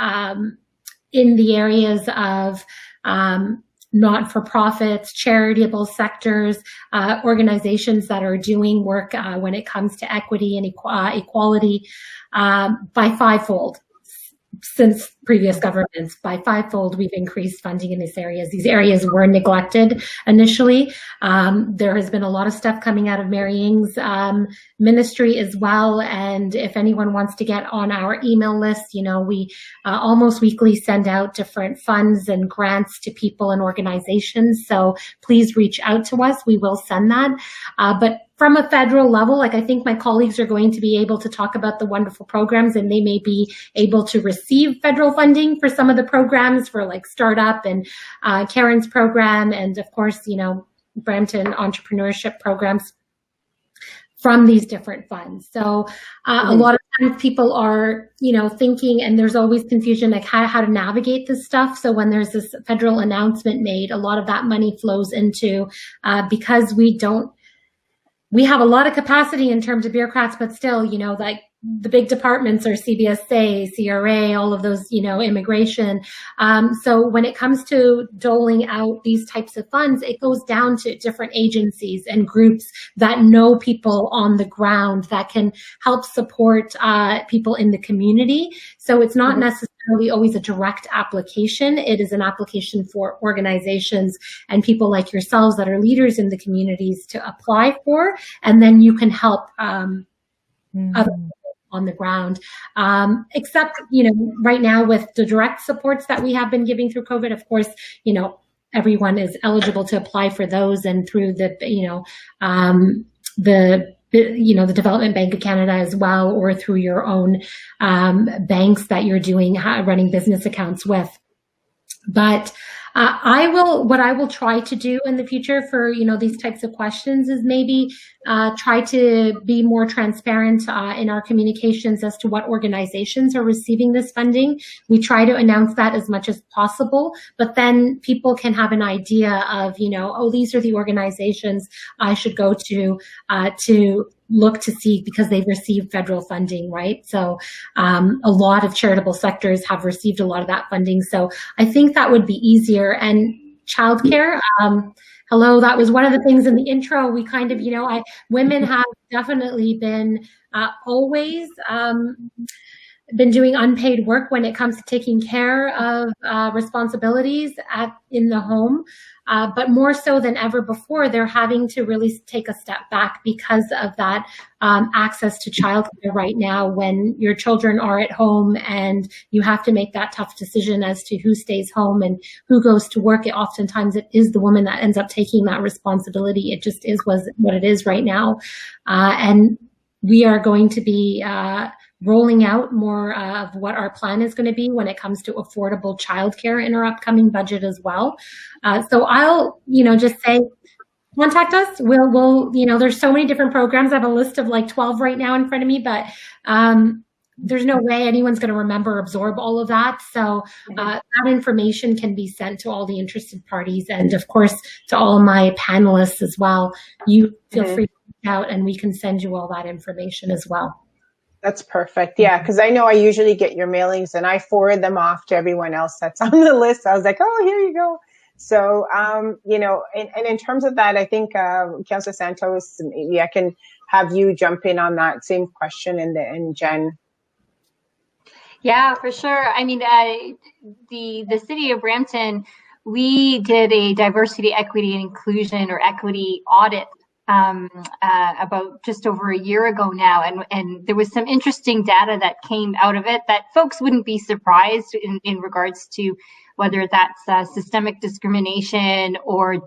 Speaker 5: in the areas of not-for-profits, charitable sectors, organizations that are doing work when it comes to equity and equality by fivefold. Since previous governments, by fivefold, we've increased funding in these areas. These areas were neglected initially. There has been a lot of stuff coming out of Mary Ying's ministry as well. And if anyone wants to get on our email list, we almost weekly send out different funds and grants to people and organizations. So please reach out to us. We will send that. But from a federal level, I think my colleagues are going to be able to talk about the wonderful programs, and they may be able to receive federal funding for some of the programs for Startup and Karen's program, and of course, Brampton entrepreneurship programs from these different funds. So a lot of times people are, thinking, and there's always confusion how to navigate this stuff. So when there's this federal announcement made, a lot of that money flows into, because we have a lot of capacity in terms of bureaucrats, but still, the big departments are CBSA, CRA, all of those, immigration. So when it comes to doling out these types of funds, it goes down to different agencies and groups that know people on the ground that can help support people in the community. So it's not necessarily always a direct application. It is an application for organizations and people like yourselves that are leaders in the communities to apply for, and then you can help other people on the ground. Except, right now with the direct supports that we have been giving through COVID, of course, everyone is eligible to apply for those, and through the Development Bank of Canada as well, or through your own banks that you're running business accounts with. But what I will try to do in the future for, these types of questions is maybe try to be more transparent in our communications as to what organizations are receiving this funding. We try to announce that as much as possible, but then people can have an idea of, these are the organizations I should go to look to see, because they've received federal funding, right? So a lot of charitable sectors have received a lot of that funding. So I think that would be easier. And childcare, hello, that was one of the things in the intro. We kind of, women have definitely been always been doing unpaid work when it comes to taking care of responsibilities in the home. But more so than ever before, they're having to really take a step back because of that access to childcare right now, when your children are at home and you have to make that tough decision as to who stays home and who goes to work. Oftentimes it is the woman that ends up taking that responsibility. It just is what it is right now. And we are going to be rolling out more of what our plan is going to be when it comes to affordable childcare in our upcoming budget as well. So I'll, just say, contact us. We'll, there's so many different programs. I have a list of 12 right now in front of me, but there's no way anyone's going to remember or absorb all of that. So that information can be sent to all the interested parties, and of course to all my panelists as well. You feel free to reach out and we can send you all that information as well.
Speaker 2: That's perfect. Yeah, because I know I usually get your mailings and I forward them off to everyone else that's on the list. I was like, oh, here you go. So, and in terms of that, I think, Councillor Santos, maybe I can have you jump in on that same question, and Jen.
Speaker 3: Yeah, for sure. I mean, the city of Brampton, we did a diversity, equity, and inclusion or equity audit about just over a year ago now, and there was some interesting data that came out of it that folks wouldn't be surprised in regards to whether that's systemic discrimination or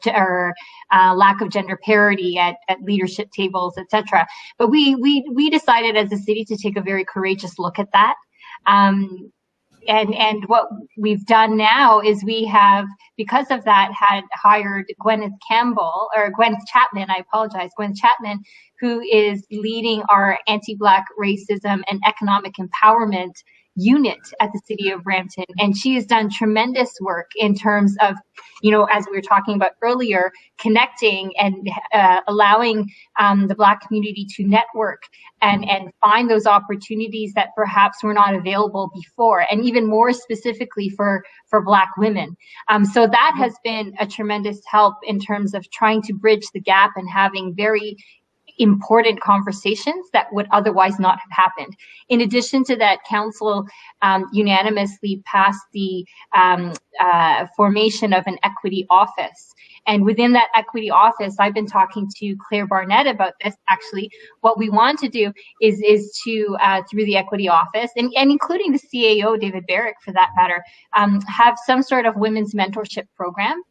Speaker 3: lack of gender parity at leadership tables, etc. But we decided as a city to take a very courageous look at that. And what we've done now is we have, because of that, had hired Gwyneth Chapman, who is leading our anti-Black racism and economic empowerment unit at the City of Brampton, and she has done tremendous work in terms of, as we were talking about earlier, connecting and allowing the Black community to network and find those opportunities that perhaps were not available before, and even more specifically for Black women. So that has been a tremendous help in terms of trying to bridge the gap and having very important conversations that would otherwise not have happened. In addition to that, Council unanimously passed the formation of an equity office. And within that equity office, I've been talking to Claire Barnett about this. Actually, what we want to do is to, through the equity office, and including the CAO, David Barrick for that matter, have some sort of women's mentorship program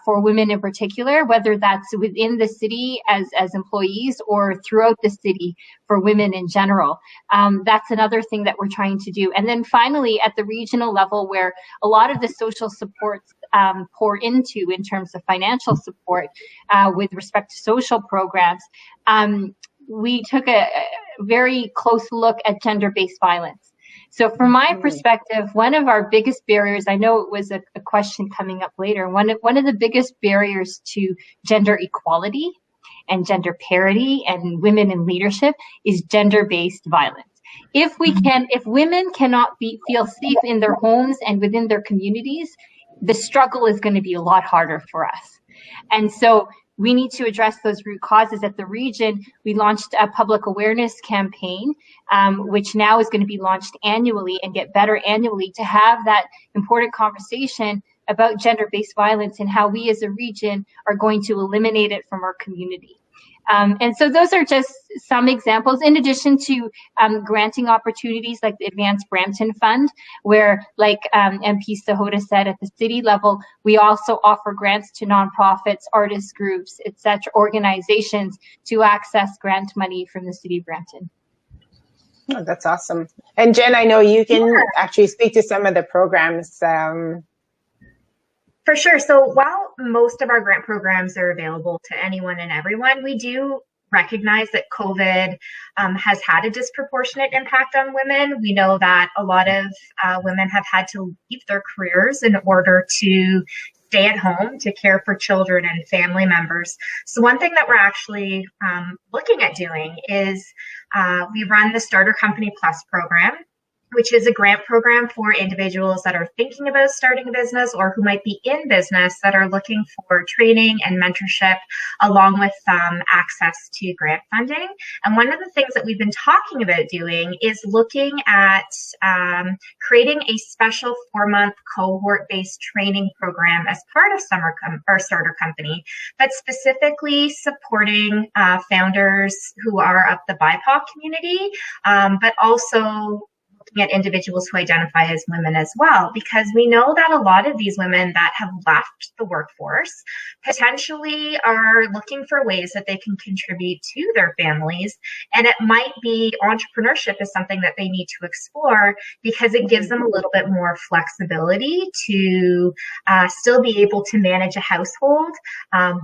Speaker 3: for women in particular, whether that's within the city as employees or throughout the city for women in general. That's another thing that we're trying to do. And then finally, at the regional level, where a lot of the social supports pour into in terms of financial support with respect to social programs, we took a very close look at gender-based violence. So from my perspective, one of our biggest barriers, I know it was a question coming up later, one of the biggest barriers to gender equality and gender parity and women in leadership is gender-based violence. If women cannot feel safe in their homes and within their communities, the struggle is going to be a lot harder for us. And so we need to address those root causes. At the region, we launched a public awareness campaign, which now is going to be launched annually and get better annually, to have that important conversation about gender-based violence and how we as a region are going to eliminate it from our community. And so those are just some examples, in addition to granting opportunities like the Advanced Brampton Fund, where, like MP Sahota said, at the city level, we also offer grants to nonprofits, artist groups, etc., organizations to access grant money from the city of Brampton.
Speaker 2: Oh, that's awesome. And Jen, I know you can actually speak to some of the programs.
Speaker 1: For sure. So while most of our grant programs are available to anyone and everyone, we do recognize that COVID has had a disproportionate impact on women. We know that a lot of women have had to leave their careers in order to stay at home to care for children and family members. So one thing that we're actually looking at doing is we run the Starter Company Plus program, which is a grant program for individuals that are thinking about starting a business or who might be in business that are looking for training and mentorship, along with access to grant funding. And one of the things that we've been talking about doing is looking at creating a special 4-month cohort-based training program as part of our Starter Company, but specifically supporting founders who are of the BIPOC community, but also looking at individuals who identify as women as well, because we know that a lot of these women that have left the workforce potentially are looking for ways that they can contribute to their families. And it might be entrepreneurship is something that they need to explore because it gives them a little bit more flexibility to still be able to manage a household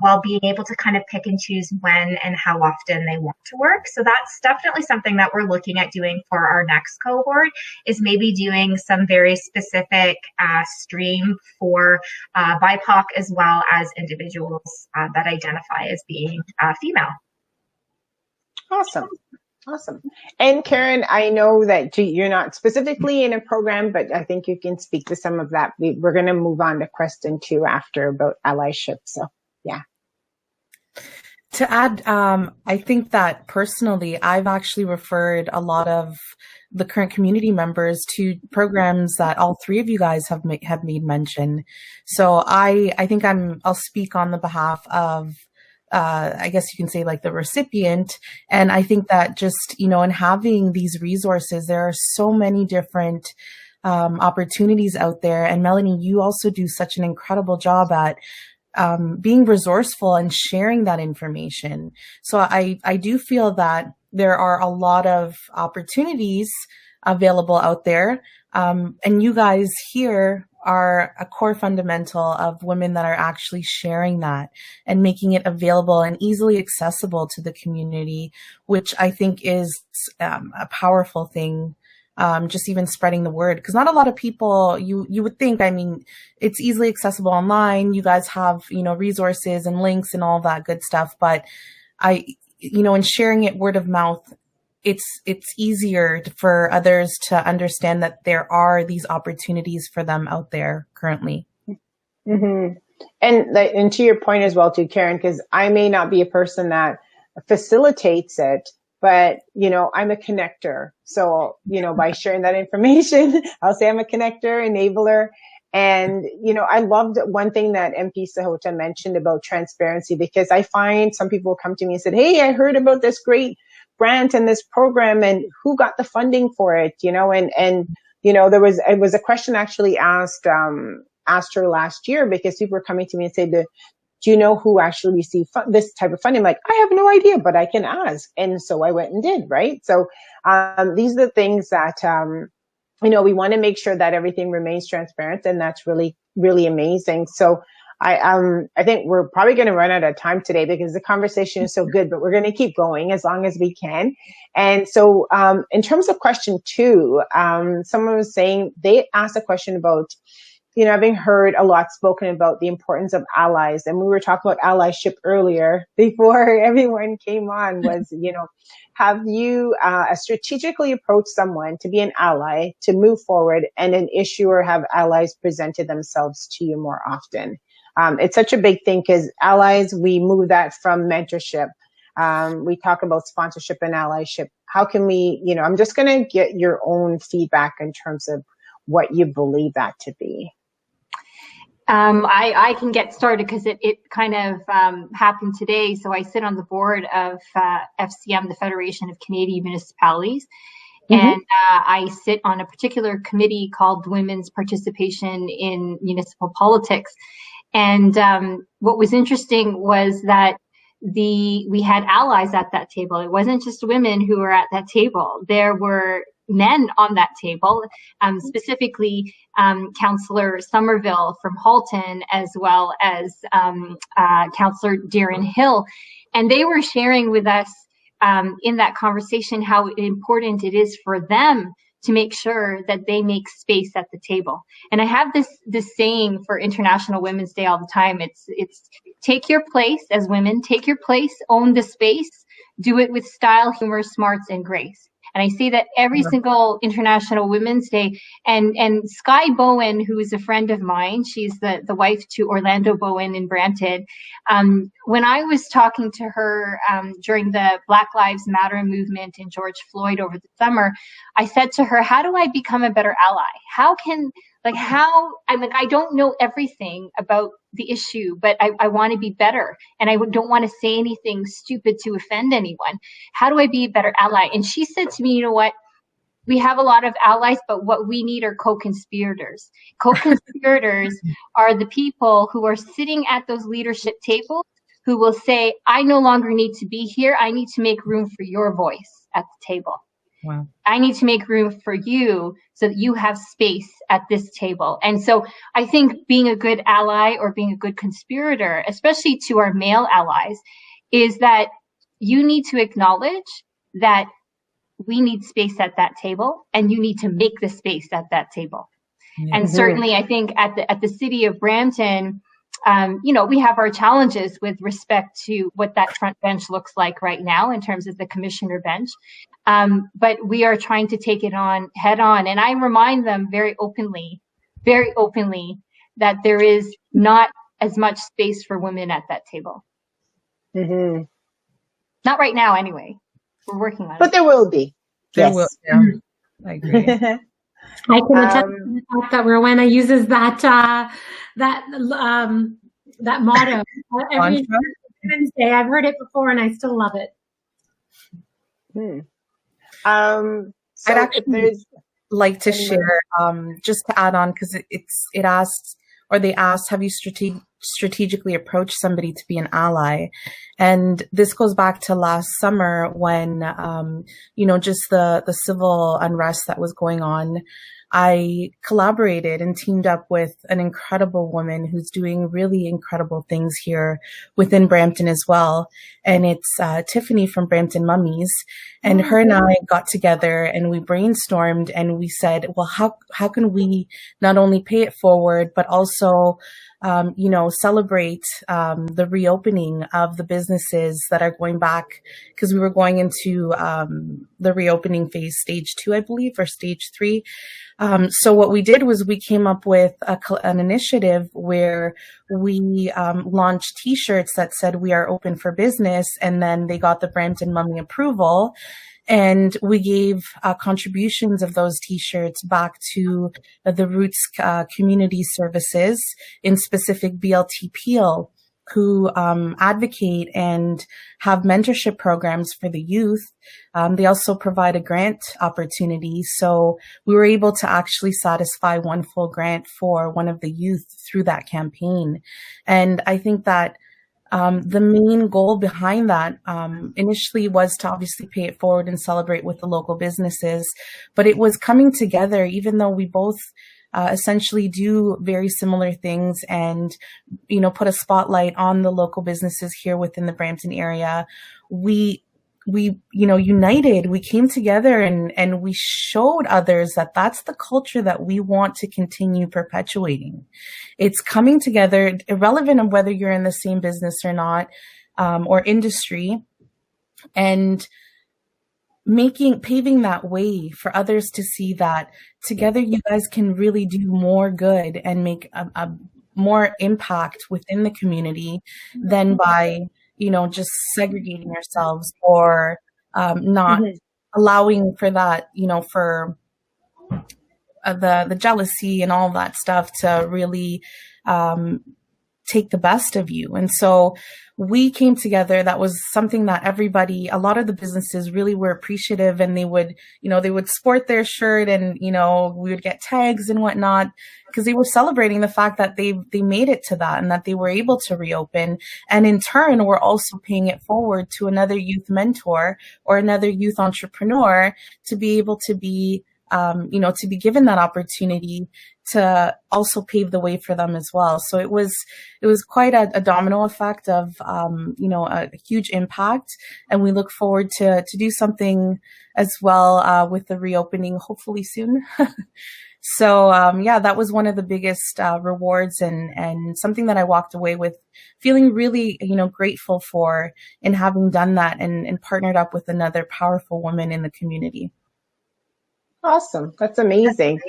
Speaker 1: while being able to kind of pick and choose when and how often they want to work. So that's definitely something that we're looking at doing for our next cohort, is maybe doing some very specific stream for BIPOC as well as individuals that identify as being female.
Speaker 2: Awesome. Awesome. And Karen, I know that you're not specifically in a program, but I think you can speak to some of that. We're going to move on to question 2 after about allyship. So, yeah.
Speaker 4: To add, I think that personally, I've actually referred a lot of the current community members to programs that all 3 of you guys have made mention. So I think I'll speak on the behalf of, I guess you can say, like, the recipient. And I think that just, in having these resources, there are so many different opportunities out there. And Melloney, you also do such an incredible job at being resourceful and sharing that information. So I do feel that there are a lot of opportunities available out there. And you guys here are a core fundamental of women that are actually sharing that and making it available and easily accessible to the community, which I think is a powerful thing just even spreading the word, because not a lot of people, you would think, I mean, it's easily accessible online. You guys have, resources and links and all that good stuff. But in sharing it word of mouth, it's easier for others to understand that there are these opportunities for them out there currently.
Speaker 2: Mm-hmm. And to your point as well, too, Karen, because I may not be a person that facilitates it, but, I'm a connector. So, by sharing that information, I'll say I'm a connector, enabler. And, I loved one thing that MP Sahota mentioned about transparency, because I find some people come to me and said, hey, I heard about this great grant and this program, and who got the funding for it, and it was a question actually asked her last year, because people were coming to me and said, do you know who actually received this type of funding? I'm like, I have no idea, but I can ask. And so I went and did, right? So these are the things that, we want to make sure that everything remains transparent, and that's really, really amazing. So I think we're probably going to run out of time today, because the conversation is so good, but we're going to keep going as long as we can. And so in terms of question 2, someone was saying, they asked a question about, having heard a lot spoken about the importance of allies. And we were talking about allyship earlier before everyone came on, was, have you strategically approached someone to be an ally, to move forward, and an issue, or have allies presented themselves to you more often? It's such a big thing, because allies, we move that from mentorship. We talk about sponsorship and allyship. How can we, I'm just going to get your own feedback in terms of what you believe that to be.
Speaker 3: I can get started, because it kind of happened today. So I sit on the board of FCM, the Federation of Canadian Municipalities. Mm-hmm. And I sit on a particular committee called Women's Participation in Municipal Politics. And what was interesting was that we had allies at that table. It wasn't just women who were at that table. There were men on that table, specifically Councillor Somerville from Halton, as well as Councillor Darren Hill. And they were sharing with us in that conversation how important it is for them to make sure that they make space at the table. And I have this saying for International Women's Day all the time. It's take your place as women, take your place, own the space, do it with style, humor, smarts, and grace. And I see that every single International Women's Day. And Sky Bowen, who is a friend of mine, she's the wife to Orlando Bowen in Brampton. When I was talking to her during the Black Lives Matter movement and George Floyd over the summer, I said to her, how do I become a better ally? I don't know everything about the issue, but I want to be better. And I don't want to say anything stupid to offend anyone. How do I be a better ally? And she said to me, you know what? We have a lot of allies, but what we need are co-conspirators. Co-conspirators are the people who are sitting at those leadership tables who will say, I no longer need to be here. I need to make room for your voice at the table.
Speaker 4: Wow.
Speaker 3: I need to make room for you so that you have space at this table. And so I think being a good ally or being a good conspirator, especially to our male allies, is that you need to acknowledge that we need space at that table, and you need to make the space at that table. Mm-hmm. And certainly I think at the city of Brampton, we have our challenges with respect to what that front bench looks like right now in terms of the commissioner bench. But we are trying to take it on head on. And I remind them very openly, that there is not as much space for women at that table. Mm-hmm. Not right now, anyway. We're working on it.
Speaker 2: But there will be.
Speaker 4: There will. Yeah. I agree.
Speaker 5: I can attest to the fact that Rowena uses that motto every Wednesday. I've heard it before, and I still love it.
Speaker 2: So
Speaker 4: I'd actually like to share, just to add on, because it asks, or they asked, have you strategically approached somebody to be an ally? And this goes back to last summer when, just the civil unrest that was going on. I collaborated and teamed up with an incredible woman who's doing really incredible things here within Brampton as well. And it's Tiffany from Brampton Mummies. And her and I got together and we brainstormed and we said, well, how can we not only pay it forward, but also celebrate the reopening of the businesses that are going back, because we were going into the reopening phase, stage 2, I believe, or stage 3. So what we did was we came up with an initiative where we launched T-shirts that said we are open for business, and then they got the Brampton Mummy approval. And we gave contributions of those T-shirts back to the Roots Community Services, in specific BLT Peel, who advocate and have mentorship programs for the youth. They also provide a grant opportunity. So we were able to actually satisfy one full grant for one of the youth through that campaign. And I think that the main goal behind that initially was to obviously pay it forward and celebrate with the local businesses, but it was coming together, even though we both essentially do very similar things and, put a spotlight on the local businesses here within the Brampton area. We united, we came together and we showed others that that's the culture that we want to continue perpetuating. It's coming together, irrelevant of whether you're in the same business or not, or industry, and paving that way for others to see that together you guys can really do more good and make a more impact within the community than by just segregating yourselves or not allowing for that, for the jealousy and all that stuff to really take the best of you. And so we came together. That was something that a lot of the businesses really were appreciative, and they would sport their shirt and, we would get tags and whatnot, because they were celebrating the fact that they made it to that and that they were able to reopen. And in turn, we're also paying it forward to another youth mentor or another youth entrepreneur to be able to be, to be given that opportunity to also pave the way for them as well. So it was quite a domino effect of, a huge impact. And we look forward to do something as well with the reopening, hopefully soon. So, that was one of the biggest rewards and something that I walked away with feeling really, grateful for, in having done that and partnered up with another powerful woman in the community.
Speaker 2: Awesome. That's amazing.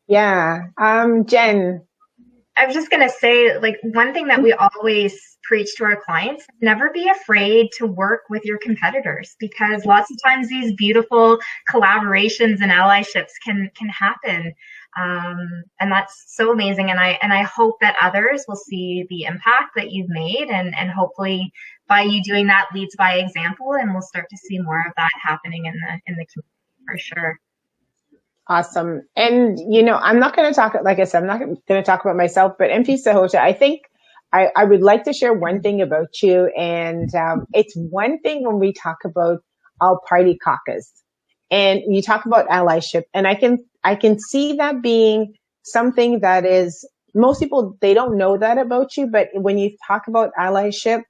Speaker 2: Yeah. Jen.
Speaker 1: I was just going to say, one thing that we always preach to our clients, never be afraid to work with your competitors, because lots of times these beautiful collaborations and allyships can happen. And that's so amazing. And I hope that others will see the impact that you've made, and hopefully by you doing that leads by example, and we'll start to see more of that happening in the community for sure.
Speaker 2: Awesome. And, I'm not going to talk, like I said, I'm not going to talk about myself, but MP Sahota, I think I would like to share one thing about you. And it's one thing when we talk about all party caucus and you talk about allyship. And I can see that being something that is, most people, they don't know that about you. But when you talk about allyship,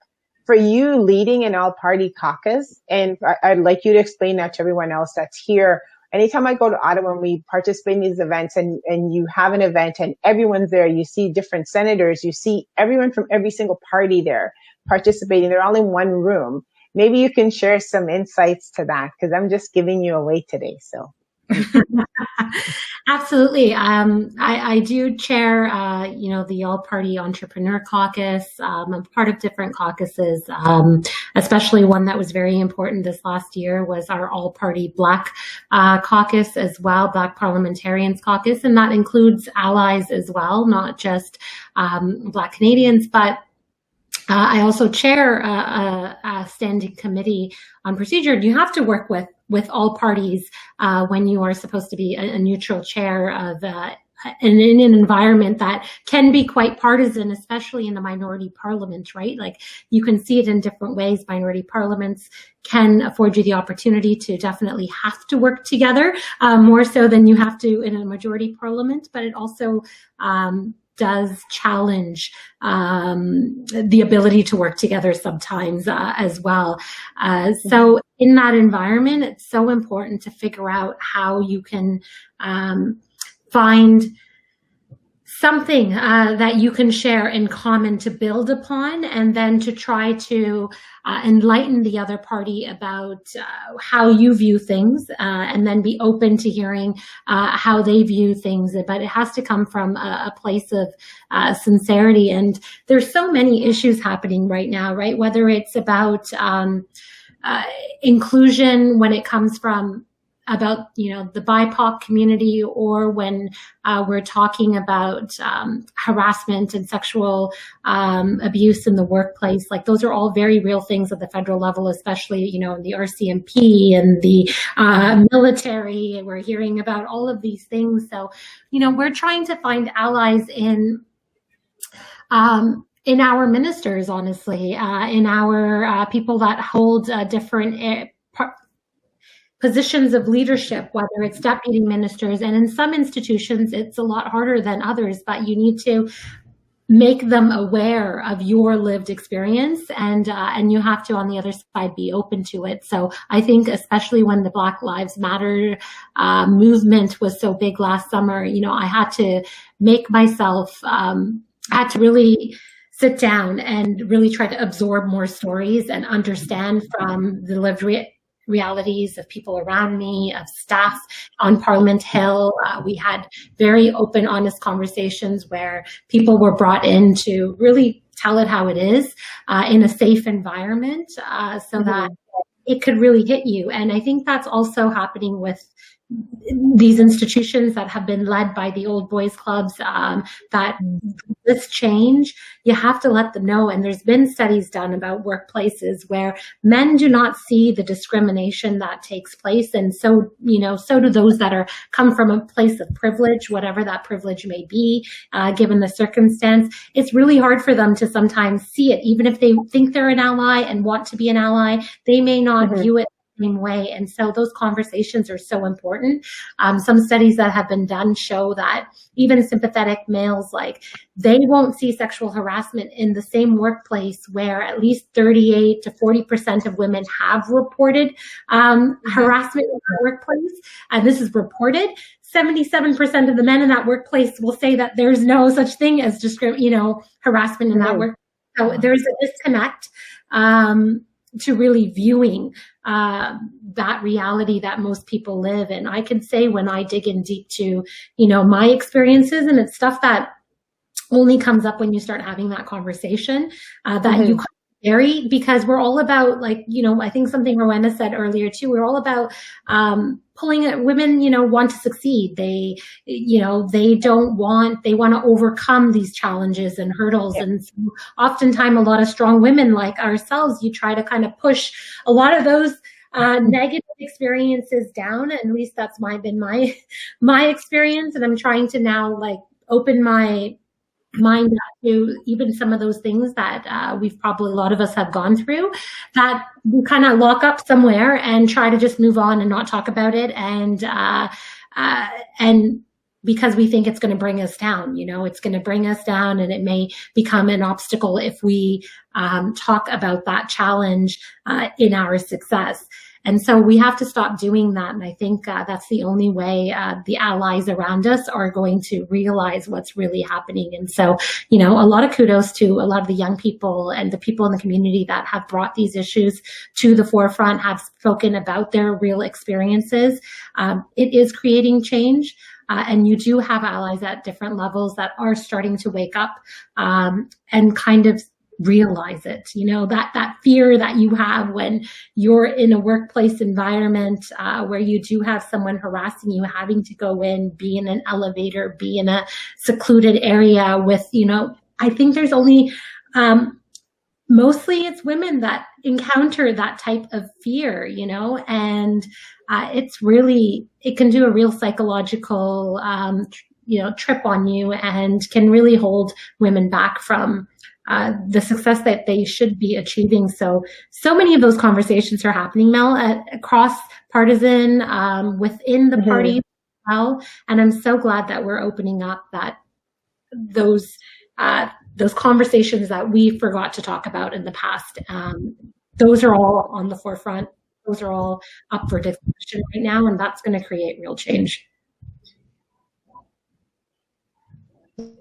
Speaker 2: for you leading an all party caucus, and I'd like you to explain that to everyone else that's here. Anytime I go to Ottawa and we participate in these events and you have an event and everyone's there, you see different senators, you see everyone from every single party there participating. They're all in one room. Maybe you can share some insights to that, because I'm just giving you away today. So.
Speaker 5: Absolutely. I do chair, the All-Party Entrepreneur Caucus. I'm part of different caucuses, especially one that was very important this last year was our All-Party Black Caucus as well, Black Parliamentarians Caucus, and that includes allies as well, not just Black Canadians, but I also chair a standing committee on procedure. You have to work with all parties when you are supposed to be a neutral chair of in an environment that can be quite partisan, especially in the minority parliament, right? Like you can see it in different ways. Minority parliaments can afford you the opportunity to definitely have to work together, more so than you have to in a majority parliament, but it also does challenge the ability to work together sometimes as well. So in that environment, it's so important to figure out how you can find something that you can share in common to build upon, and then to try to enlighten the other party about how you view things, and then be open to hearing how they view things. But it has to come from a place of sincerity. And there's so many issues happening right now, right? Whether it's about inclusion when it comes from about, you know, the BIPOC community, or when we're talking about harassment and sexual abuse in the workplace. Like those are all very real things at the federal level, especially, you know, in the RCMP and the military. And we're hearing about all of these things. So, you know, we're trying to find allies in our ministers, honestly, in our people that hold different positions of leadership, whether it's deputy ministers. And in some institutions, it's a lot harder than others, but you need to make them aware of your lived experience, and you have to, on the other side, be open to it. So I think, especially when the Black Lives Matter movement was so big last summer, you know, I had to make myself, had to really sit down and really try to absorb more stories and understand from the lived realities of people around me, of staff on Parliament Hill. We had very open, honest conversations where people were brought in to really tell it how it is in a safe environment, so that it could really hit you. And I think that's also happening with these institutions that have been led by the old boys clubs, that this change, you have to let them know. And there's been studies done about workplaces where men do not see the discrimination that takes place. And so, you know, so do those that are come from a place of privilege, whatever that privilege may be, given the circumstance. It's really hard for them to sometimes see it. Even if they think they're an ally and want to be an ally, they may not view it same way. And so those conversations are so important. Some studies that have been done show that even sympathetic males, like, they won't see sexual harassment in the same workplace where at least 38 to 40% of women have reported harassment in the workplace. And this is reported. 77% of the men in that workplace will say that there's no such thing as harassment in that work. So there's a disconnect to really viewing that reality that most people live in. I can say, when I dig in deep to, my experiences, and it's stuff that only comes up when you start having that conversation, that you vary, because we're all about, I think something Rowena said earlier too, we're all about pulling at women, want to succeed. They want to overcome these challenges and hurdles. Yeah. And so oftentimes a lot of strong women like ourselves, you try to kind of push a lot of those negative experiences down. And at least that's been my experience. And I'm trying to now open my mind to even some of those things that we've probably, a lot of us have gone through, that we kind of lock up somewhere and try to just move on and not talk about it. And because we think it's going to bring us down, it's going to bring us down, and it may become an obstacle if we talk about that challenge in our success. And so we have to stop doing that. And I think that's the only way the allies around us are going to realize what's really happening. And so, a lot of kudos to a lot of the young people and the people in the community that have brought these issues to the forefront, have spoken about their real experiences. It is creating change. And you do have allies at different levels that are starting to wake up and kind of realize it, that fear that you have when you're in a workplace environment where you do have someone harassing you, having to go in, be in an elevator, be in a secluded area with, I think there's only, mostly it's women that encounter that type of fear, and it can do a real psychological trip on you and can really hold women back from the success that they should be achieving. So many of those conversations are happening, Mel, across partisan, within the party as well. And I'm so glad that we're opening up that those conversations that we forgot to talk about in the past. Those are all on the forefront. Those are all up for discussion right now, and that's going to create real change.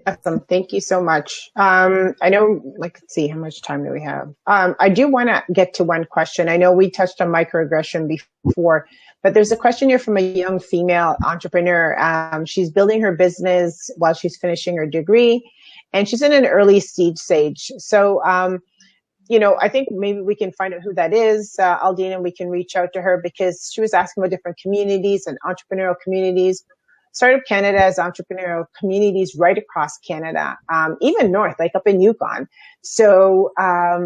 Speaker 2: Awesome. Thank you so much. I know, let's see, how much time do we have? I do want to get to one question. I know we touched on microaggression before, but there's a question here from a young female entrepreneur. She's building her business while she's finishing her degree, and she's in an early stage. So, I think maybe we can find out who that is, Aldine, and we can reach out to her, because she was asking about different communities and entrepreneurial communities. Startup Canada has entrepreneurial communities right across Canada, even north, like up in Yukon. So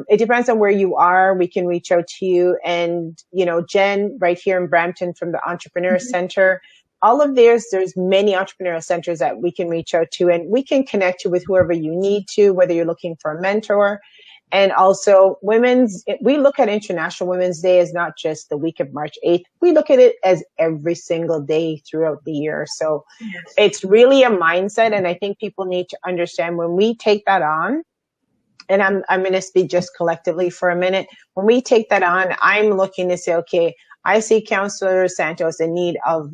Speaker 2: it depends on where you are. We can reach out to you. And, Jen, right here in Brampton from the Entrepreneur Center, all of there's many entrepreneurial centers that we can reach out to, and we can connect you with whoever you need to, whether you're looking for a mentor. And also we look at International Women's Day as not just the week of March 8th. We look at it as every single day throughout the year. So it's really a mindset. And I think people need to understand when we take that on, and I'm going to speak just collectively for a minute. When we take that on, I'm looking to say, okay, I see Councillor Santos in need of,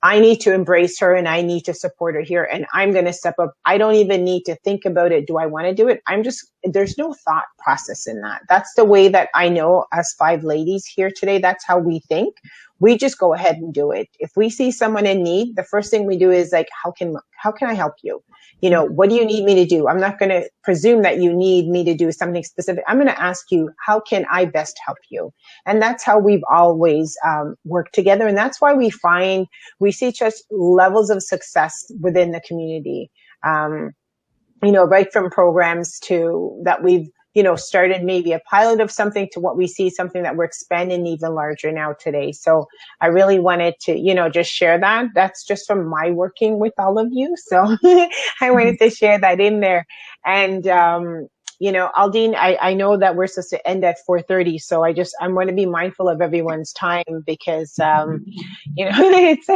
Speaker 2: I need to embrace her and I need to support her here, and I'm going to step up. I don't even need to think about it. Do I want to do it? There's no thought process in that. That's the way that I know us 5 ladies here today. That's how we think. We just go ahead and do it. If we see someone in need, the first thing we do is like, how can I help you? What do you need me to do? I'm not going to presume that you need me to do something specific. I'm going to ask you, how can I best help you? And that's how we've always worked together. And that's why we see just levels of success within the community, right from programs to that we've, started maybe a pilot of something to what we see, something that we're expanding even larger now today. So I really wanted to, just share that. That's just from my working with all of you. So I wanted to share that in there. And, Aldine, I know that we're supposed to end at 4:30. So I'm going to be mindful of everyone's time because, it's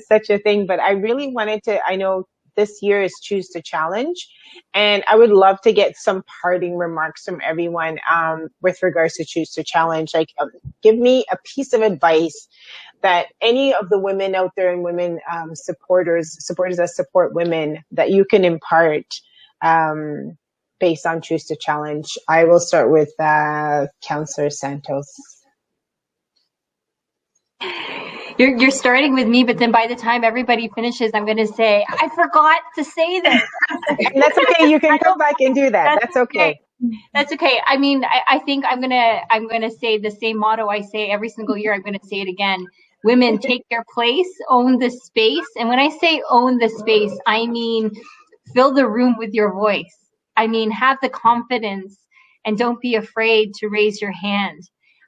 Speaker 2: such a thing, but I really wanted to, I know this year is Choose to Challenge. And I would love to get some parting remarks from everyone with regards to Choose to Challenge. Like, give me a piece of advice that any of the women out there and women supporters that support women that you can impart based on Choose to Challenge. I will start with Councillor Santos.
Speaker 3: You're starting with me, but then by the time everybody finishes, I'm going to say, I forgot to say this.
Speaker 2: And that's okay. You can go back and do that. That's okay.
Speaker 3: That's okay. I mean, I think I'm gonna say the same motto I say every single year. I'm going to say it again. Women, take your place, own the space. And when I say own the space, I mean, fill the room with your voice. I mean, have the confidence and don't be afraid to raise your hand.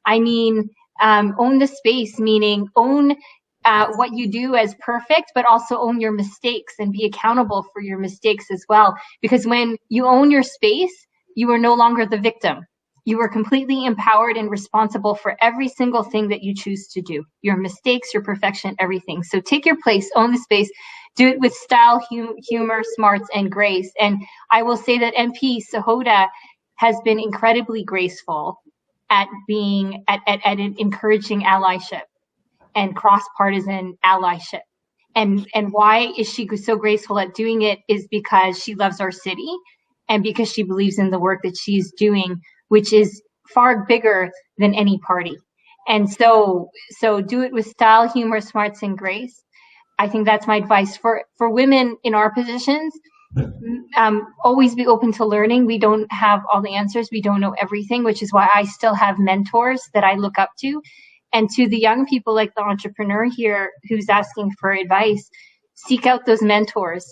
Speaker 3: I mean, own the space, meaning own what you do as perfect, but also own your mistakes and be accountable for your mistakes as well. Because when you own your space, you are no longer the victim. You are completely empowered and responsible for every single thing that you choose to do. Your mistakes, your perfection, everything. So take your place, own the space, do it with style, humor, smarts, and grace. And I will say that MP Sahota has been incredibly graceful at being at encouraging allyship and cross-partisan allyship. And why is she so graceful at doing it is because she loves our city and because she believes in the work that she's doing, which is far bigger than any party. And so do it with style, humor, smarts, and grace. I think that's my advice for women in our positions. Always be open to learning. We don't have all the answers. We don't know everything, which is why I still have mentors that I look up to. And to the young people like the entrepreneur here who's asking for advice, seek out those mentors.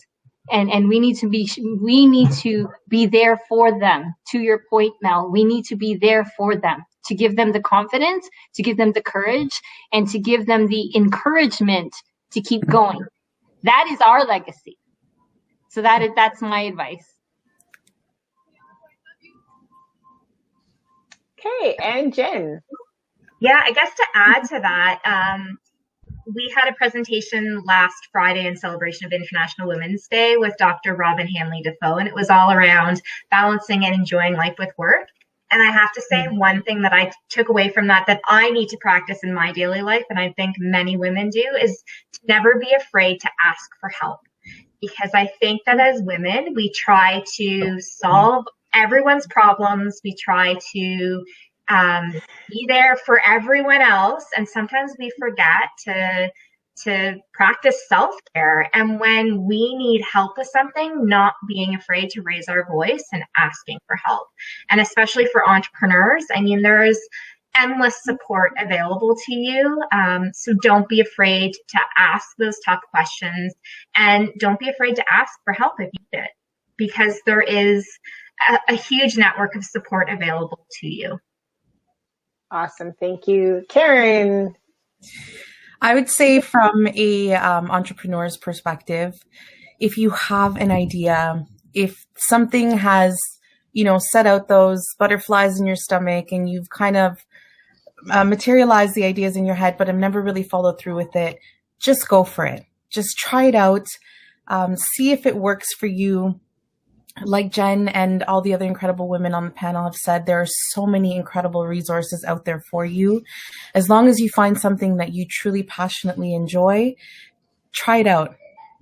Speaker 3: And we need to be there for them. To your point, Mel, we need to be there for them, to give them the confidence, to give them the courage, and to give them the encouragement to keep going. That is our legacy. So that's my advice.
Speaker 2: Okay, and Jen.
Speaker 1: Yeah, I guess to add to that, we had a presentation last Friday in celebration of International Women's Day with Dr. Robin Hanley Defoe, and it was all around balancing and enjoying life with work. And I have to say, one thing that I took away from that I need to practice in my daily life, and I think many women do, is to never be afraid to ask for help. Because I think that as women, we try to solve everyone's problems. We try to be there for everyone else. And sometimes we forget to practice self-care. And when we need help with something, not being afraid to raise our voice and asking for help. And especially for entrepreneurs, I mean, there's endless support available to you. So don't be afraid to ask those tough questions, and don't be afraid to ask for help if you need it, because there is a huge network of support available to you.
Speaker 2: Awesome. Thank you. Karen.
Speaker 4: I would say from a entrepreneur's perspective, if you have an idea, if something has, set out those butterflies in your stomach and you've kind of materialized the ideas in your head, but have never really followed through with it, just go for it. Just try it out. See if it works for you. Like Jen and all the other incredible women on the panel have said, there are so many incredible resources out there for you. As long as you find something that you truly passionately enjoy, try it out.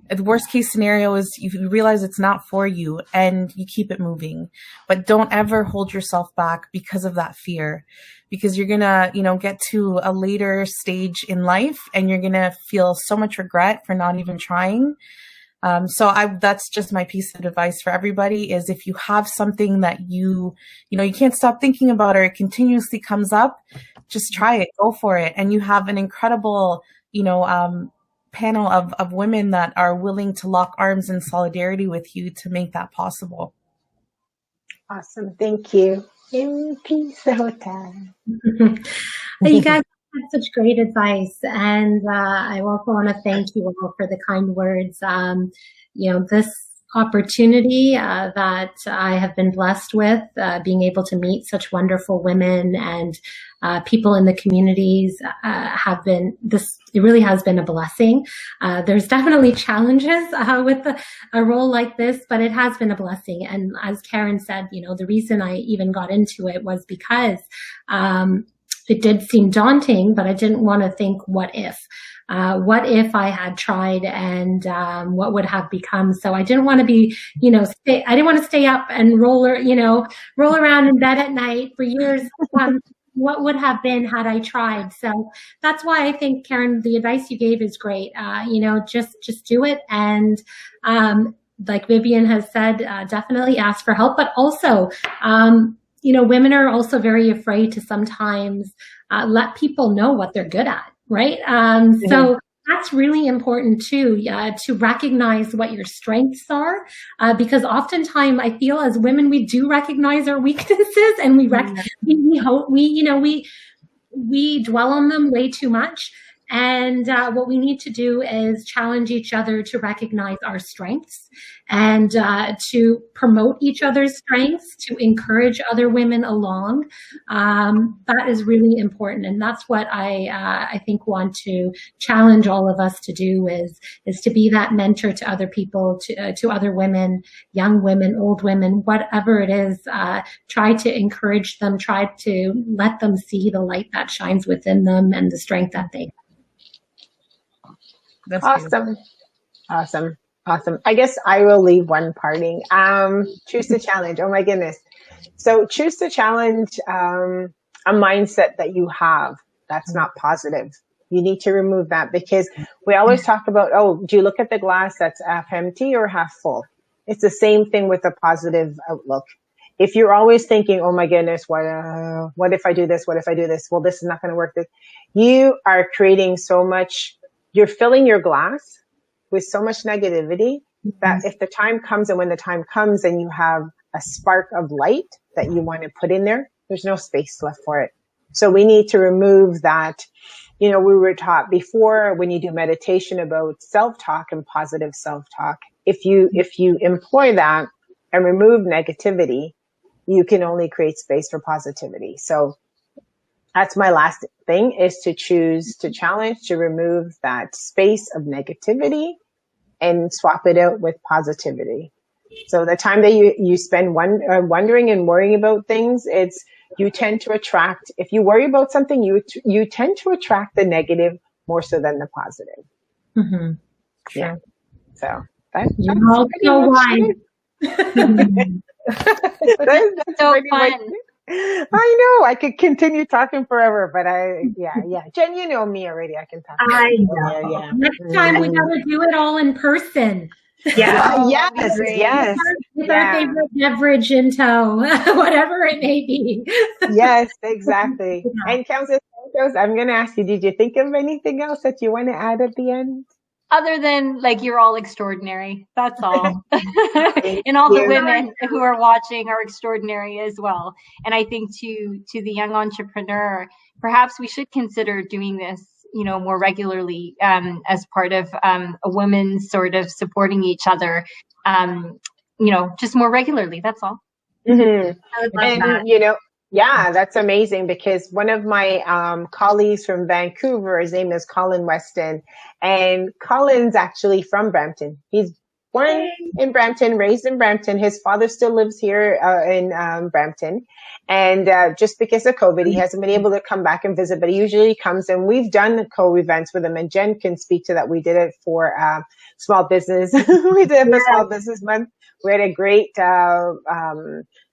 Speaker 4: The worst case scenario is you realize it's not for you and you keep it moving. But don't ever hold yourself back because of that fear, because you're going to, get to a later stage in life and you're going to feel so much regret for not even trying. That's just my piece of advice for everybody is if you have something that you can't stop thinking about or it continuously comes up, just try it, go for it. And you have an incredible, panel of women that are willing to lock arms in solidarity with you to make that possible.
Speaker 2: Awesome. Thank you. MP Sahota.
Speaker 5: You guys had such great advice, and I also want to thank you all for the kind words. This opportunity that I have been blessed with, being able to meet such wonderful women and people in the communities it really has been a blessing. There's definitely challenges with a role like this, but it has been a blessing. And as Karen said, the reason I even got into it was because it did seem daunting, but I didn't want to think, what if? What if I had tried and what would have become? So I didn't want to be, I didn't want to stay up and roll around in bed at night for years. What would have been had I tried? So that's why I think, Karen, the advice you gave is great. Just do it. And like Vivian has said, definitely ask for help, but also, women are also very afraid to sometimes let people know what they're good at, right? So that's really important too, to recognize what your strengths are, because oftentimes I feel as women, we do recognize our weaknesses and we dwell on them way too much. And what we need to do is challenge each other to recognize our strengths and to promote each other's strengths, to encourage other women along. That is really important. And that's what I think want to challenge all of us to do is to be that mentor to other people, to other women, young women, old women, whatever it is. Try to encourage them, try to let them see the light that shines within them and the strength that they have.
Speaker 2: That's awesome. Awesome. Awesome. I guess I will leave one parting. Choose to challenge. Oh my goodness. So choose to challenge a mindset that you have that's not positive. You need to remove that, because we always talk about, do you look at the glass that's half empty or half full? It's the same thing with a positive outlook. If you're always thinking, oh my goodness, what if I do this? What if I do this? Well, this is not going to work. You are creating so much. You're filling your glass with so much negativity that if the time comes, and when the time comes and you have a spark of light that you want to put in there, there's no space left for it. So we need to remove that we were taught before when you do meditation about self-talk and positive self-talk. If you employ that and remove negativity, you can only create space for positivity. So that's my last thing, is to choose to challenge, to remove that space of negativity and swap it out with positivity. So the time that you spend wondering and worrying about things, you tend to attract, if you worry about something, you tend to attract the negative more so than the positive.
Speaker 5: Mm-hmm.
Speaker 2: Yeah. So that's
Speaker 5: so wise.
Speaker 2: that's
Speaker 3: so
Speaker 2: pretty
Speaker 3: fun.
Speaker 2: much it. I know I could continue talking forever, but Jen, you know me already. I can talk.
Speaker 1: I know.
Speaker 2: Yeah.
Speaker 5: Next time we gotta do it all in person.
Speaker 1: Yeah.
Speaker 2: Yes.
Speaker 5: With our favorite beverage in tow, whatever it may be.
Speaker 2: Yes, exactly. And Councillor Santos, I'm going to ask you, did you think of anything else that you want to add at the end?
Speaker 3: Other than, like, you're all extraordinary. That's all. And all the women who are watching are extraordinary as well. And I think to the young entrepreneur, perhaps we should consider doing this, more regularly, as part of a women's sort of supporting each other, just more regularly. That's all.
Speaker 2: Mm-hmm.
Speaker 1: I would love that.
Speaker 2: Yeah, that's amazing, because one of my colleagues from Vancouver, his name is Colin Weston, and Colin's actually from Brampton. He's born in Brampton, raised in Brampton. His father still lives here in Brampton. And just because of COVID, he hasn't been able to come back and visit, but he usually comes, and we've done co-events with him, and Jen can speak to that. We did it for small business. We did it for Small Business Month. We had a great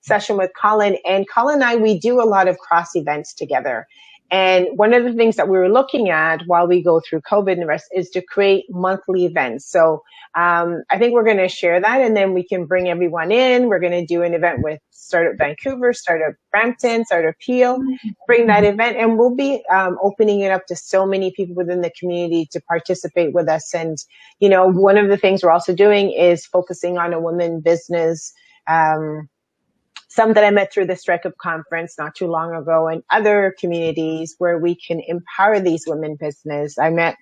Speaker 2: session with Colin, and Colin and I, we do a lot of cross events together. And one of the things that we were looking at while we go through COVID and the rest is to create monthly events. So I think we're going to share that, and then we can bring everyone in. We're going to do an event with Startup Vancouver, Startup Brampton, Startup Peel, bring that event, and we'll be opening it up to so many people within the community to participate with us. And, one of the things we're also doing is focusing on a women business, some that I met through the Strike Up conference not too long ago, and other communities where we can empower these women business. I met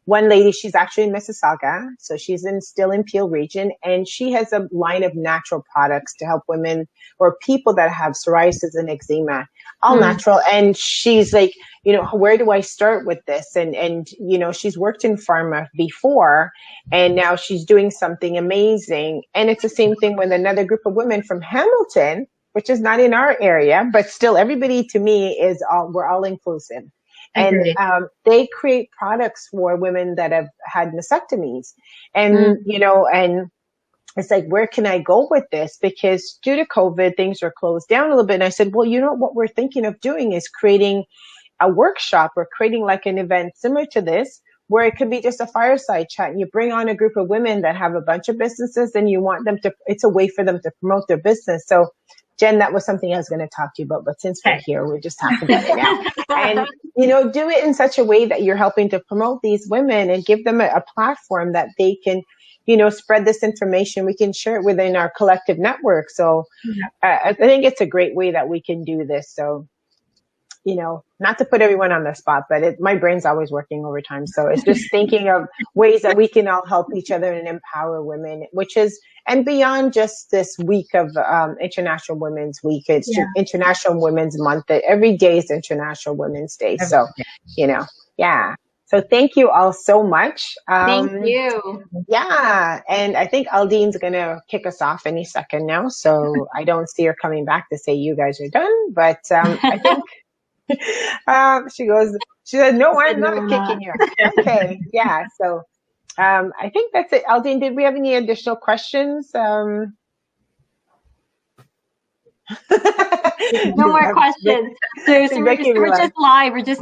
Speaker 2: one lady, she's actually in Mississauga, so she's still in Peel region, and she has a line of natural products to help women or people that have psoriasis and eczema, all natural. And she's like, where do I start with this? And she's worked in pharma before, and now she's doing something amazing. And it's the same thing with another group of women from Hamilton, which is not in our area, but still everybody to me we're all inclusive. And they create products for women that have had mastectomies. And, and it's like, where can I go with this? Because due to COVID, things are closed down a little bit. And I said, well, what we're thinking of doing is creating a workshop or creating like an event similar to this, where it could be just a fireside chat. And you bring on a group of women that have a bunch of businesses, and you want them it's a way for them to promote their business. So Jen, that was something I was going to talk to you about, but since we're here, we're just talking about it now. And, do it in such a way that you're helping to promote these women and give them a platform that they can, spread this information. We can share it within our collective network. So I think it's a great way that we can do this. So, not to put everyone on the spot, but my brain's always working overtime. So it's just thinking of ways that we can all help each other and empower women, and beyond just this week of International Women's Week, it's International Women's Month. Every day is International Women's Day. So, So thank you all so much.
Speaker 3: Thank you.
Speaker 2: Yeah. And I think Aldine's going to kick us off any second now. So I don't see her coming back to say you guys are done. But I think she said, no, I'm not kicking you. Okay. Yeah. So I think that's it. Aldine, did we have any additional questions?
Speaker 3: No more questions. So we're just live. We're just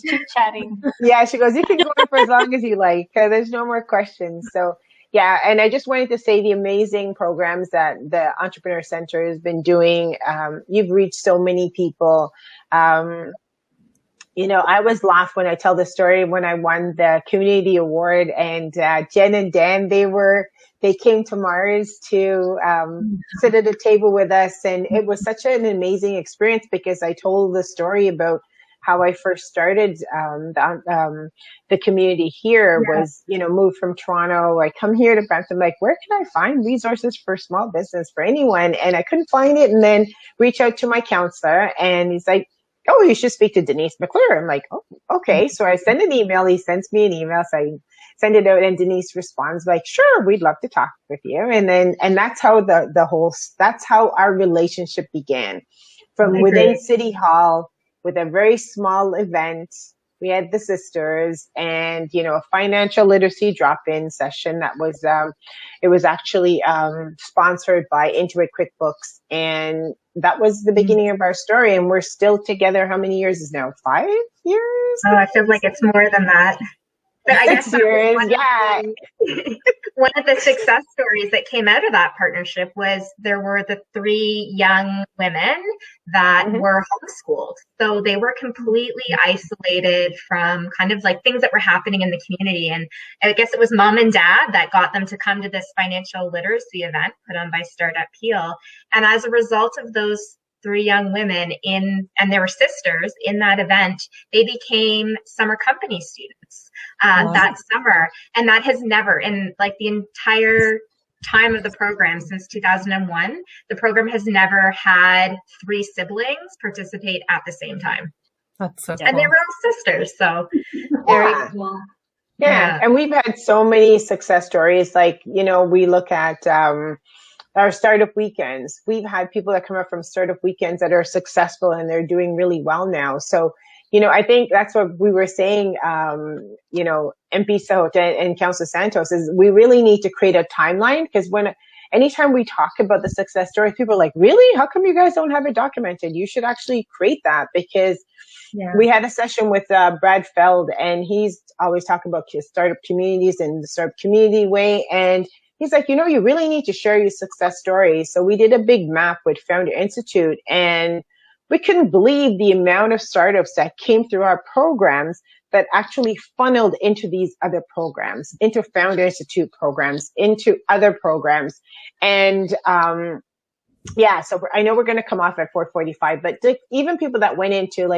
Speaker 3: chit-chatting.
Speaker 2: Yeah, she goes, you can go on for as long as you like. There's no more questions. So yeah, and I just wanted to say the amazing programs that the Entrepreneur Center has been doing. You've reached so many people. I always laugh when I tell the story when I won the community award, and Jen and Dan, they came to Mars to sit at a table with us, and it was such an amazing experience because I told the story about how I first started the community here was, moved from Toronto. I come here to Brampton, like, where can I find resources for small business for anyone? And I couldn't find it. And then reach out to my councillor, and he's like, oh, you should speak to Denise McClure. I'm like, oh, okay. So I send an email. He sends me an email. So I send it out, and Denise responds like, sure, we'd love to talk with you. And that's how that's how our relationship began, from within City Hall, with a very small event. We had the sisters, and, a financial literacy drop-in session that was, it was actually sponsored by Intuit QuickBooks. And that was the beginning of our story. And we're still together. How many years is now? 5 years?
Speaker 1: Oh, I feel like it's more than that. But I guess
Speaker 2: 6 years,
Speaker 1: one of the success stories that came out of that partnership was there were the 3 young women that were homeschooled. So they were completely isolated from kind of like things that were happening in the community. And I guess it was mom and dad that got them to come to this financial literacy event put on by Startup Peel. And as a result of those 3 young women and they were sisters in that event, they became summer company students that summer. And that has never, in like the entire time of the program since 2001, the program has never had 3 siblings participate at the same time.
Speaker 4: That's so cool.
Speaker 1: And they were all sisters, so
Speaker 3: very cool.
Speaker 2: Yeah. And we've had so many success stories. Like, we look at our startup weekends. We've had people that come up from startup weekends that are successful, and they're doing really well now. So, I think that's what we were saying, MP Sahota and Councillor Santos, is we really need to create a timeline, because anytime we talk about the success stories, people are like, really? How come you guys don't have it documented? You should actually create that, because we had a session with Brad Feld, and he's always talking about startup communities and the startup community way. And he's like, you really need to share your success stories. So we did a big map with Founder Institute, and we couldn't believe the amount of startups that came through our programs that actually funneled into these other programs, into Founder Institute programs, into other programs. And, so I know we're going to come off at 4:45, but even people that went into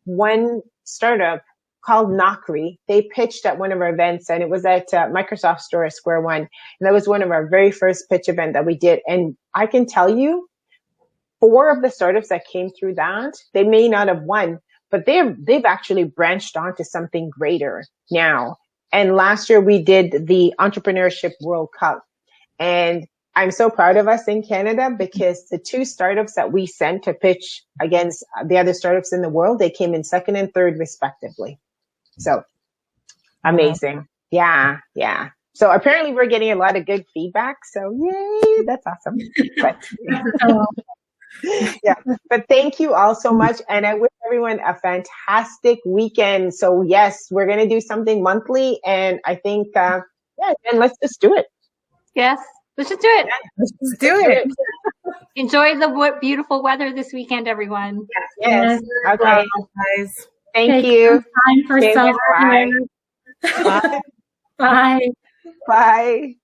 Speaker 2: one startup called Knockry, they pitched at one of our events, and it was at Microsoft Store at Square One. And that was one of our very first pitch event that we did. And I can tell you, 4 of the startups that came through that, they may not have won, but they've actually branched on to something greater now. And last year we did the Entrepreneurship World Cup. And I'm so proud of us in Canada, because the 2 startups that we sent to pitch against the other startups in the world, they came in 2nd and 3rd respectively. So amazing. Yeah. So apparently we're getting a lot of good feedback. So yay, that's awesome. But, but thank you all so much. And I wish everyone a fantastic weekend. So yes, we're going to do something monthly. And I think, and let's just do it.
Speaker 3: Yes, let's just do it.
Speaker 2: Let's just do it.
Speaker 3: Enjoy the beautiful weather this weekend, everyone.
Speaker 2: Yes. Okay.
Speaker 4: Guys.
Speaker 2: Thank you.
Speaker 5: Time for
Speaker 2: Okay,
Speaker 5: self-care.
Speaker 2: bye.
Speaker 5: Bye.
Speaker 2: Bye.